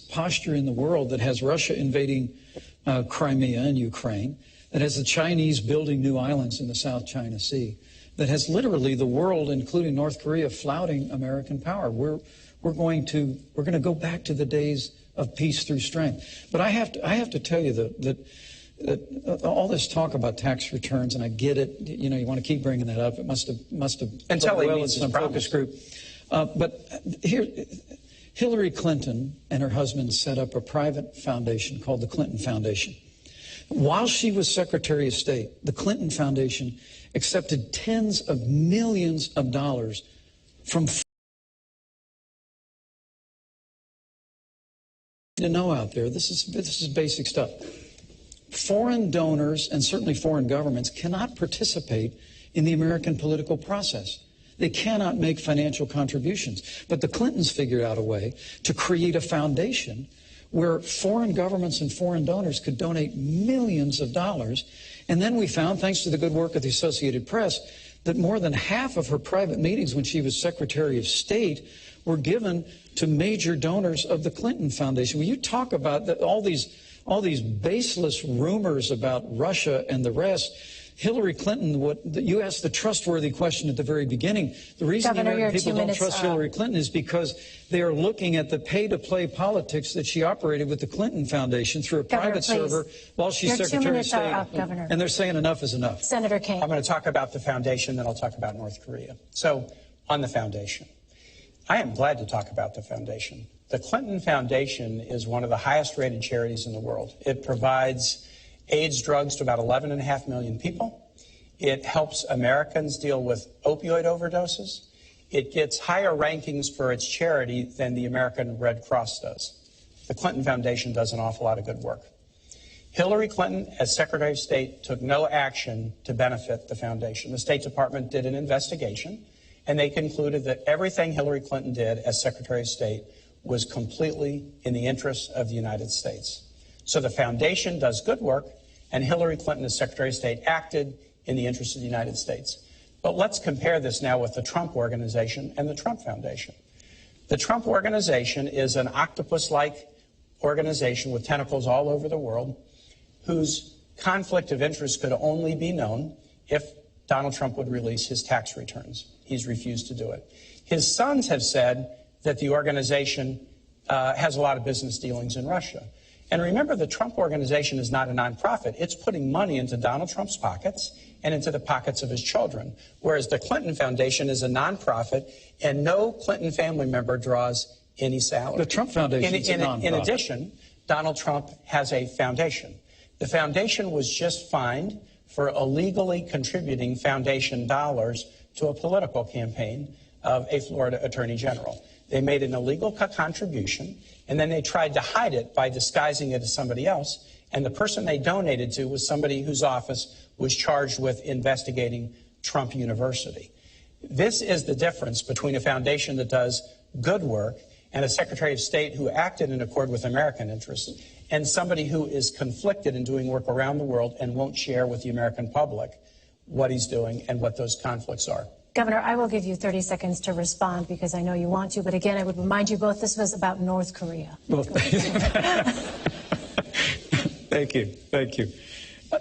posture in the world that has Russia invading Crimea and Ukraine, that has the Chinese building new islands in the South China Sea, that has literally the world, including North Korea, flouting American power. We're going to go back to the days of peace through strength. But I have to tell you that all this talk about tax returns, and I get it. You know, you want to keep bringing that up. It must have until well he in some focus group. But here, Hillary Clinton and her husband set up a private foundation called the Clinton Foundation. While she was Secretary of State, the Clinton Foundation accepted tens of millions of dollars from to know out there. This is basic stuff. Foreign donors and certainly foreign governments cannot participate in the American political process. They cannot make financial contributions. But the Clintons figured out a way to create a foundation where foreign governments and foreign donors could donate millions of dollars. And then we found, thanks to the good work of the Associated Press, that more than half of her private meetings when she was Secretary of State were given to major donors of the Clinton Foundation. When you talk about all these baseless rumors about Russia and the rest, Hillary Clinton, you asked the trustworthy question at the very beginning. The reason American people don't trust Hillary Clinton is because they are looking at the pay-to-play politics that she operated with the Clinton Foundation through a private server while she's Secretary of State. And they're saying enough is enough. Senator Kaine. I'm going to talk about the foundation, then I'll talk about North Korea. So, on the foundation, I am glad to talk about the foundation. The Clinton Foundation is one of the highest-rated charities in the world. It provides AIDS drugs to about 11.5 million people. It helps Americans deal with opioid overdoses. It gets higher rankings for its charity than the American Red Cross does. The Clinton Foundation does an awful lot of good work. Hillary Clinton, as Secretary of State, took no action to benefit the foundation. The State Department did an investigation, and they concluded that everything Hillary Clinton did as Secretary of State was completely in the interests of the United States. So the foundation does good work, and Hillary Clinton, as Secretary of State, acted in the interest of the United States. But let's compare this now with the Trump Organization and the Trump Foundation. The Trump Organization is an octopus-like organization with tentacles all over the world, whose conflict of interest could only be known if Donald Trump would release his tax returns. He's refused to do it. His sons have said that the organization has a lot of business dealings in Russia. And remember, the Trump Organization is not a nonprofit. It's putting money into Donald Trump's pockets and into the pockets of his children, whereas the Clinton Foundation is a nonprofit, and no Clinton family member draws any salary. The Trump Foundation is a nonprofit. In addition, Donald Trump has a foundation. The foundation was just fined for illegally contributing foundation dollars to a political campaign of a Florida Attorney General. They made an illegal contribution, and then they tried to hide it by disguising it as somebody else. And the person they donated to was somebody whose office was charged with investigating Trump University. This is the difference between a foundation that does good work and a Secretary of State who acted in accord with American interests, and somebody who is conflicted in doing work around the world and won't share with the American public what he's doing and what those conflicts are. Governor, I will give you 30 seconds to respond because I know you want to. But again, I would remind you both this was about North Korea. Well, thank you. Thank you.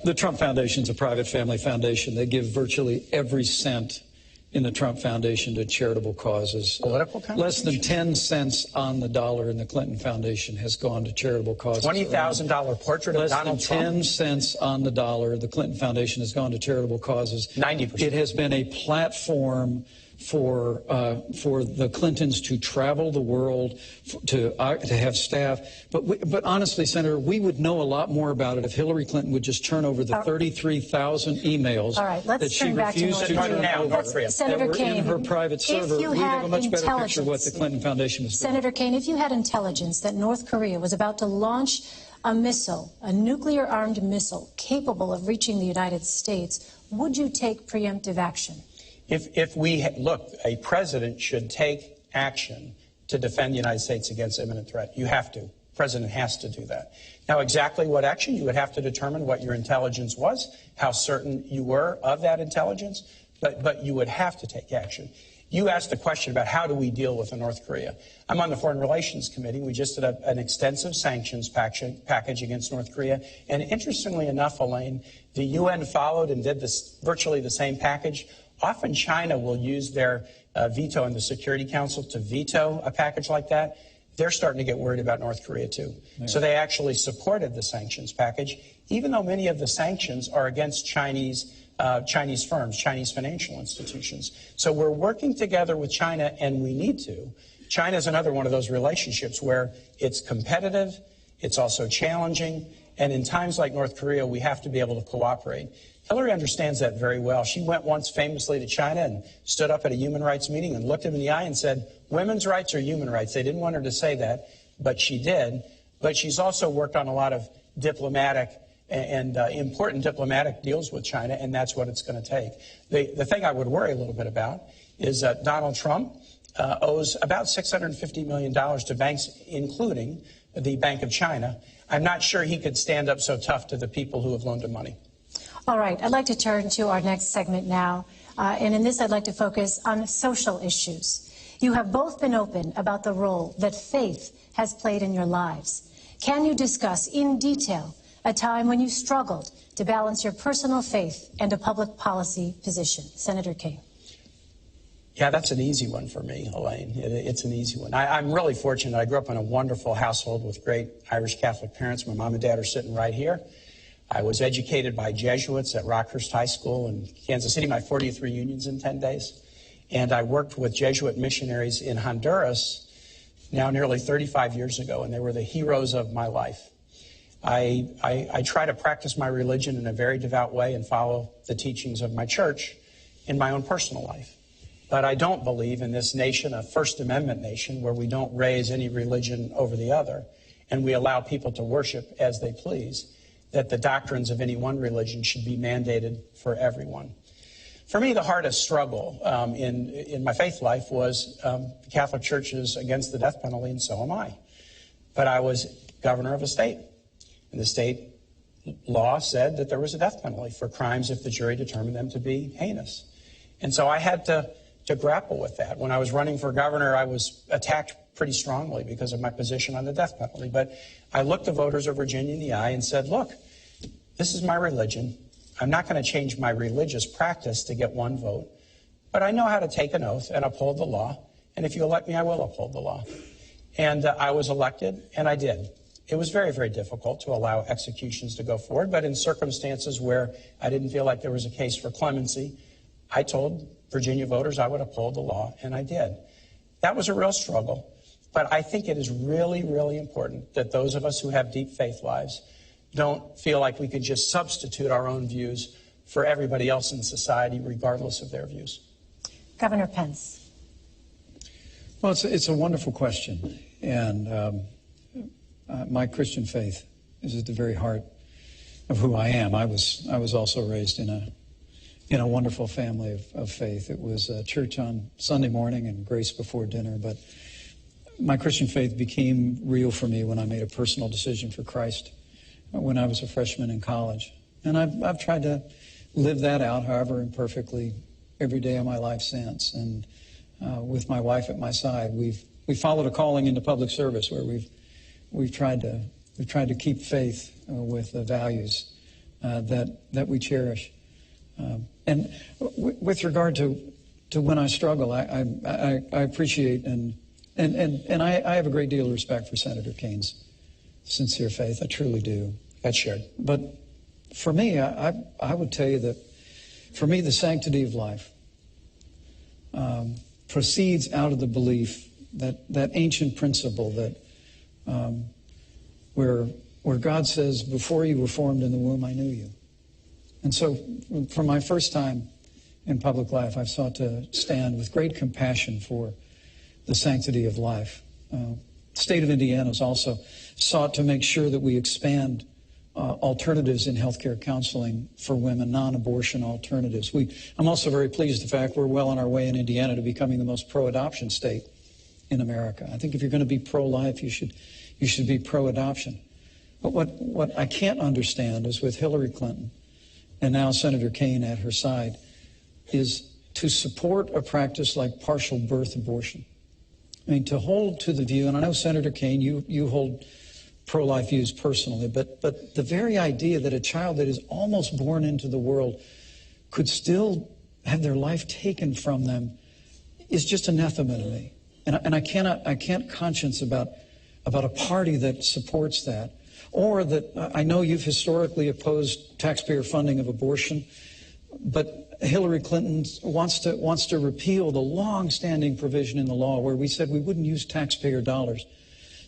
The Trump Foundation is a private family foundation. They give virtually every cent in the Trump Foundation to charitable causes. Political less than 10 cents on the dollar in the Clinton Foundation has gone to charitable causes. $20,000 portrait of Donald Trump? Less than 10 cents on the dollar, the Clinton Foundation has gone to charitable causes. 90%. It has been a platform for the Clintons to travel the world, to have staff. But honestly, Senator, we would know a lot more about it if Hillary Clinton would just turn over the 33,000 emails that she refused to turn over Senator that were Kaine, in her private server. We'd have a much better picture of what the Clinton Foundation was doing. Senator Kaine, if you had intelligence that North Korea was about to launch a missile, a nuclear-armed missile capable of reaching the United States, would you take preemptive action? If we look, a president should take action to defend the United States against imminent threat. You have to. The president has to do that. Now, exactly what action, you would have to determine what your intelligence was, how certain you were of that intelligence, but you would have to take action. You asked the question about how do we deal with North Korea. I'm on the Foreign Relations Committee. We just did an extensive sanctions package against North Korea. And interestingly enough, Elaine, the UN followed and did virtually the same package. Often China will use their veto in the Security Council to veto a package like that. They're starting to get worried about North Korea, too. Yeah. So they actually supported the sanctions package, even though many of the sanctions are against Chinese firms, Chinese financial institutions. So we're working together with China, and we need to. China is another one of those relationships where it's competitive, it's also challenging, and in times like North Korea, we have to be able to cooperate. Hillary understands that very well. She went once famously to China and stood up at a human rights meeting and looked him in the eye and said, women's rights are human rights. They didn't want her to say that, but she did. But she's also worked on a lot of diplomatic and important diplomatic deals with China, and that's what it's going to take. The thing I would worry a little bit about is that Donald Trump owes about $650 million to banks, including the Bank of China. I'm not sure he could stand up so tough to the people who have loaned him money. All right, I'd like to turn to our next segment now. And in this, I'd like to focus on social issues. You have both been open about the role that faith has played in your lives. Can you discuss in detail a time when you struggled to balance your personal faith and a public policy position? Senator Kaine. Yeah, that's an easy one for me, Elaine. It's an easy one. I'm really fortunate. I grew up in a wonderful household with great Irish Catholic parents. My mom and dad are sitting right here. I was educated by Jesuits at Rockhurst High School in Kansas City, my 40th reunions in 10 days. And I worked with Jesuit missionaries in Honduras now nearly 35 years ago, and they were the heroes of my life. I try to practice my religion in a very devout way and follow the teachings of my church in my own personal life. But I don't believe in this nation, a First Amendment nation, where we don't raise any religion over the other and we allow people to worship as they please, that the doctrines of any one religion should be mandated for everyone. For me, the hardest struggle in my faith life was the Catholic Church is against the death penalty, and so am I. But I was governor of a state, and the state law said that there was a death penalty for crimes if the jury determined them to be heinous. And so I had to grapple with that. When I was running for governor, I was attacked pretty strongly because of my position on the death penalty. But I looked the voters of Virginia in the eye and said, look, this is my religion. I'm not going to change my religious practice to get one vote. But I know how to take an oath and uphold the law. And if you elect me, I will uphold the law. And I was elected, and I did. It was very, very difficult to allow executions to go forward. But in circumstances where I didn't feel like there was a case for clemency, I told Virginia voters I would uphold the law, and I did. That was a real struggle. But I think it is really, really important that those of us who have deep faith lives don't feel like we could just substitute our own views for everybody else in society, regardless of their views. Governor Pence. Well, it's a wonderful question. And my Christian faith is at the very heart of who I am. I was also raised in a wonderful family of faith. It was church on Sunday morning and grace before dinner. But my Christian faith became real for me when I made a personal decision for Christ when I was a freshman in college. And I've tried to live that out, however imperfectly, every day of my life since. And with my wife at my side, we followed a calling into public service where we've tried to keep faith with the values that we cherish. And with regard to when I struggle, I appreciate and I have a great deal of respect for Senator Kaine's sincere faith. I truly do. That's shared. But for me, I would tell you that for me, the sanctity of life proceeds out of the belief that ancient principle that where God says, before you were formed in the womb, I knew you. And so from my first time in public life, I've sought to stand with great compassion for the sanctity of life. The state of Indiana has also sought to make sure that we expand alternatives in healthcare counseling for women, non-abortion alternatives. I'm also very pleased the fact we're well on our way in Indiana to becoming the most pro-adoption state in America. I think if you're going to be pro-life, you should be pro-adoption. But what I can't understand is with Hillary Clinton and now Senator Kaine at her side is to support a practice like partial birth abortion. I mean, to hold to the view, and I know Senator Kaine, you hold pro-life views personally, but the very idea that a child that is almost born into the world could still have their life taken from them is just anathema to me. And I can't conscience about a party that supports that, or that I know you've historically opposed taxpayer funding of abortion, but Hillary Clinton wants to repeal the long-standing provision in the law where we said we wouldn't use taxpayer dollars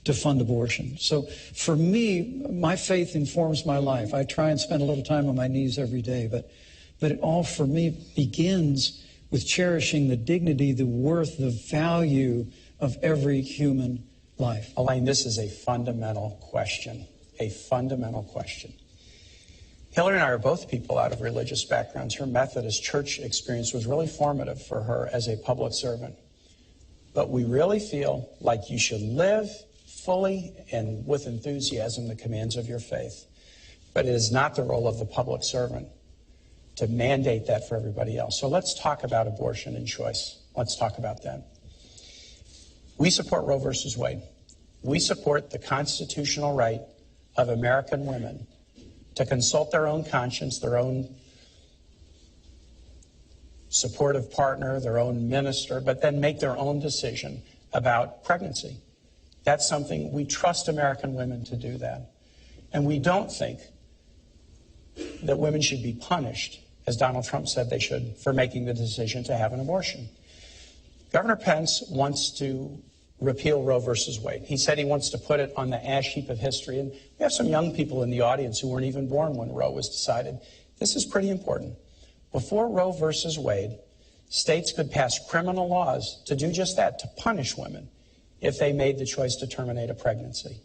to fund abortion. So for me, my faith informs my life. I try and spend a little time on my knees every day, but it all for me begins with cherishing the dignity, the worth, the value of every human life. Elaine, this is a fundamental question, a fundamental question. Hillary and I are both people out of religious backgrounds. Her Methodist church experience was really formative for her as a public servant. But we really feel like you should live fully and with enthusiasm the commands of your faith. But it is not the role of the public servant to mandate that for everybody else. So let's talk about abortion and choice. Let's talk about that. We support Roe versus Wade. We support the constitutional right of American women to consult their own conscience, their own supportive partner, their own minister, but then make their own decision about pregnancy. That's something we trust American women to do that. And we don't think that women should be punished, as Donald Trump said they should, for making the decision to have an abortion. Governor Pence wants to repeal Roe versus Wade. He said he wants to put it on the ash heap of history. And we have some young people in the audience who weren't even born when Roe was decided. This is pretty important. Before Roe versus Wade, states could pass criminal laws to do just that, to punish women if they made the choice to terminate a pregnancy.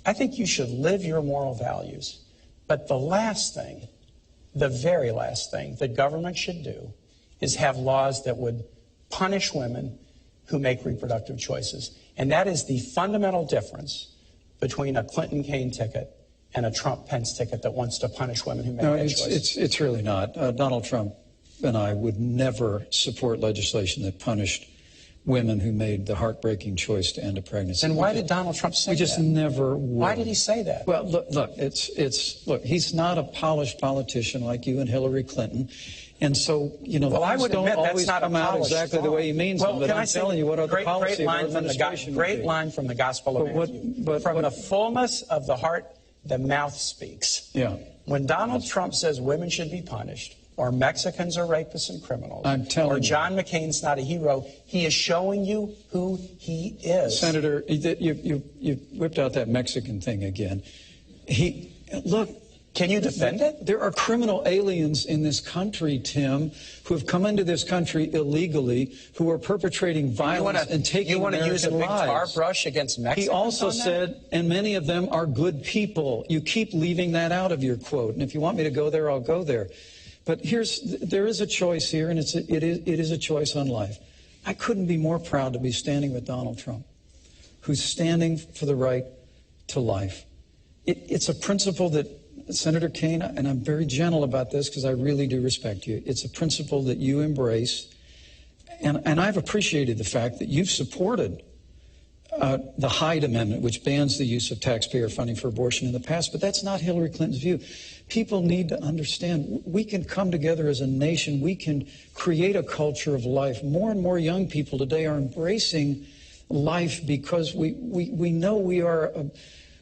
I think you should live your moral values. But the last thing, the very last thing that government should do is have laws that would punish women who make reproductive choices. And that is the fundamental difference between a Clinton-Kaine ticket and a Trump-Pence ticket that wants to punish women who make that choice. It's really not. Donald Trump and I would never support legislation that punished women who made the heartbreaking choice to end a pregnancy. Then why did Donald Trump say that? We just never would. Why did he say that? Well, look, he's not a polished politician like you and Hillary Clinton. And so, you know, well, I would don't admit always that's not come out exactly the way he means them. But I'm telling you what other policy of our administration Great line from the Gospel of Matthew. From the fullness of the heart, the mouth speaks. Yeah. When Donald Trump says women should be punished, or Mexicans are rapists and criminals, or John McCain's not a hero, he is showing you who he is. Senator, you whipped out that Mexican thing again. Look. Can you defend it? There are criminal aliens in this country, Tim, who have come into this country illegally, who are perpetrating violence and taking American lives. You want to use a big tar brush against Mexicans? He also said, and many of them are good people. You keep leaving that out of your quote. And if you want me to go there, I'll go there. But there is a choice here, and it is a choice on life. I couldn't be more proud to be standing with Donald Trump, who's standing for the right to life. It's a principle that Senator Kaine, and I'm very gentle about this because I really do respect you, it's a principle that you embrace, and I've appreciated the fact that you've supported the Hyde Amendment, which bans the use of taxpayer funding for abortion in the past, but that's not Hillary Clinton's view. People need to understand we can come together as a nation. We can create a culture of life. More and more young people today are embracing life because we know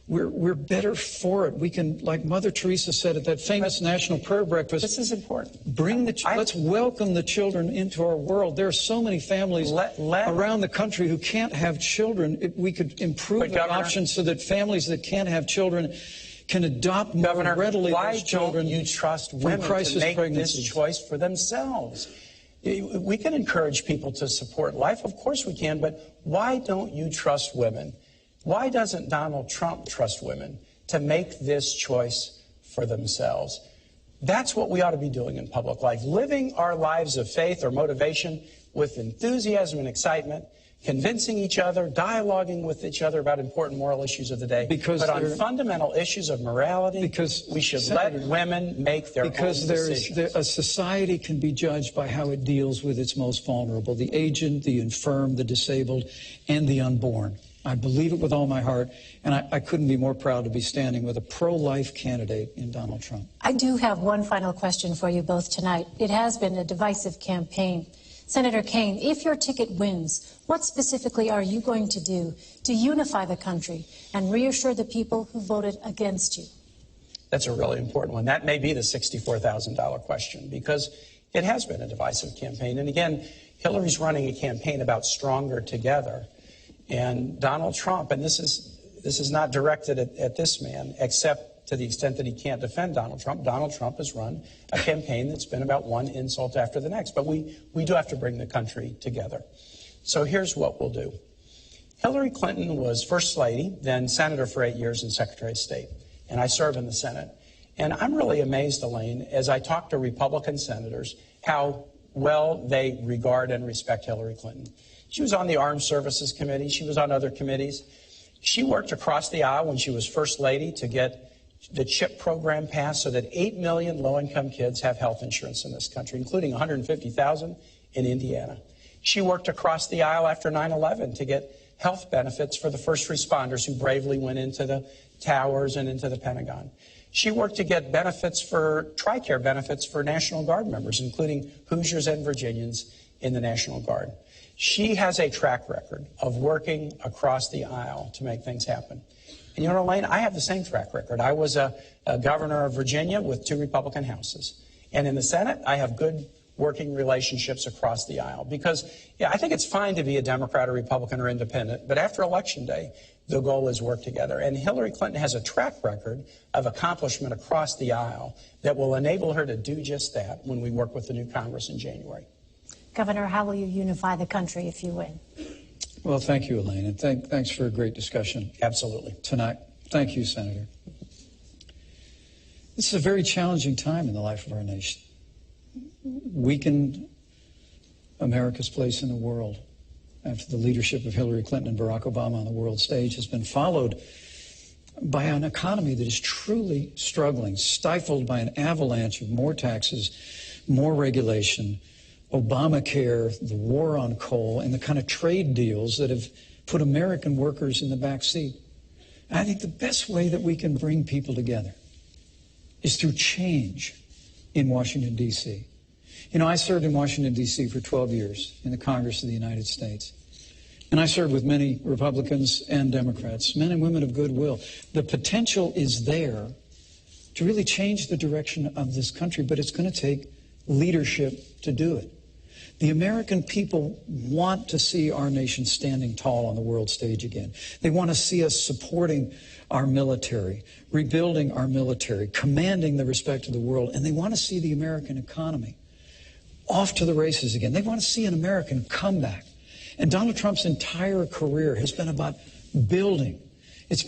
we're better for it. We can, like Mother Teresa said at that famous National Prayer Breakfast. This is important. Let's welcome the children into our world. There are so many families around the country who can't have children. We could improve adoption so that families that can't have children can adopt more readily those children. Why don't you trust women to make this choice for themselves? We can encourage people to support life. Of course we can, but why don't you trust women? Why doesn't Donald Trump trust women to make this choice for themselves? That's what we ought to be doing in public life, living our lives of faith or motivation with enthusiasm and excitement, convincing each other, dialoguing with each other about important moral issues of the day. But on fundamental issues of morality, we should let women make their own decisions. Because a society can be judged by how it deals with its most vulnerable, the aged, the infirm, the disabled, and the unborn. I believe it with all my heart, and I couldn't be more proud to be standing with a pro-life candidate in Donald Trump. I do have one final question for you both tonight. It has been a divisive campaign. Senator Kaine, if your ticket wins, what specifically are you going to do to unify the country and reassure the people who voted against you? That's a really important one. That may be the $64,000 question, because it has been a divisive campaign. And again, Hillary's running a campaign about stronger together. And Donald Trump, and this is not directed at this man, except to the extent that he can't defend Donald Trump. Donald Trump has run a campaign that's been about one insult after the next. But we do have to bring the country together. So here's what we'll do. Hillary Clinton was First Lady, then Senator for 8 years and Secretary of State. And I serve in the Senate. And I'm really amazed, Elaine, as I talk to Republican senators, how well they regard and respect Hillary Clinton. She was on the Armed Services Committee. She was on other committees. She worked across the aisle when she was First Lady to get the CHIP program passed so that 8 million low-income kids have health insurance in this country, including 150,000 in Indiana. She worked across the aisle after 9/11 to get health benefits for the first responders who bravely went into the towers and into the Pentagon. She worked to get benefits for TRICARE benefits for National Guard members, including Hoosiers and Virginians in the National Guard. She has a track record of working across the aisle to make things happen. And you know, Elaine, I have the same track record. I was a governor of Virginia with 2 Republican houses. And in the Senate, I have good working relationships across the aisle. Because, yeah, I think it's fine to be a Democrat or Republican or independent, but after Election Day, the goal is work together. And Hillary Clinton has a track record of accomplishment across the aisle that will enable her to do just that when we work with the new Congress in January. Governor, how will you unify the country if you win? Well, thank you, Elaine, and thanks for a great discussion. Absolutely. Tonight. Thank you, Senator. This is a very challenging time in the life of our nation. Weakened America's place in the world after the leadership of Hillary Clinton and Barack Obama on the world stage has been followed by an economy that is truly struggling, stifled by an avalanche of more taxes, more regulation, Obamacare, the war on coal, and the kind of trade deals that have put American workers in the back seat. And I think the best way that we can bring people together is through change in Washington, D.C. You know, I served in Washington, D.C. for 12 years in the Congress of the United States. And I served with many Republicans and Democrats, men and women of goodwill. The potential is there to really change the direction of this country, but it's going to take leadership to do it. The American people want to see our nation standing tall on the world stage again. They want to see us supporting our military, rebuilding our military, commanding the respect of the world, and they want to see the American economy off to the races again. They want to see an American comeback. And Donald Trump's entire career has been about building. It's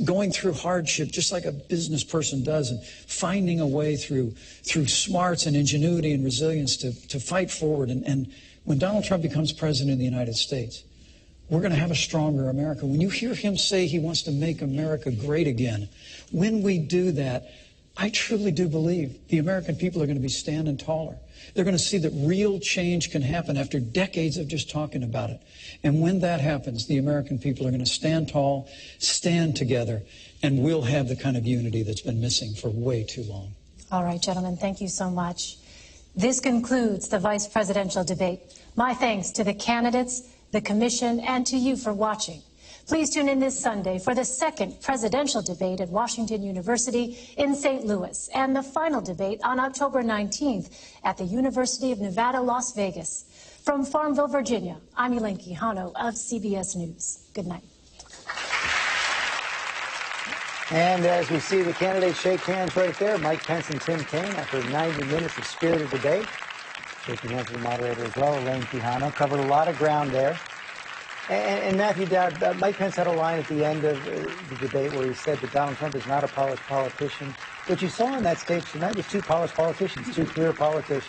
going through hardship just like a business person does and finding a way through smarts and ingenuity and resilience to fight forward. And when Donald Trump becomes president of the United States, we're going to have a stronger America. When you hear him say he wants to make America great again, when we do that, I truly do believe the American people are going to be standing taller. They're going to see that real change can happen after decades of just talking about it. And when that happens, the American people are going to stand tall, stand together, and we'll have the kind of unity that's been missing for way too long. All right, gentlemen, thank you so much. This concludes the vice presidential debate. My thanks to the candidates, the commission, and to you for watching. Please tune in this Sunday for the second presidential debate at Washington University in St. Louis and the final debate on October 19th at the University of Nevada, Las Vegas. From Farmville, Virginia, I'm Elaine Quijano of CBS News. Good night. And as we see the candidates shake hands right there, Mike Pence and Tim Kaine, after 90 minutes of spirited debate. Shaking hands with the moderator as well, Elaine Quijano. Covered a lot of ground there. And Matthew Dowd, Mike Pence had a line at the end of the debate where he said that Donald Trump is not a polished politician. What you saw on that stage tonight was two polished politicians, two clear politicians.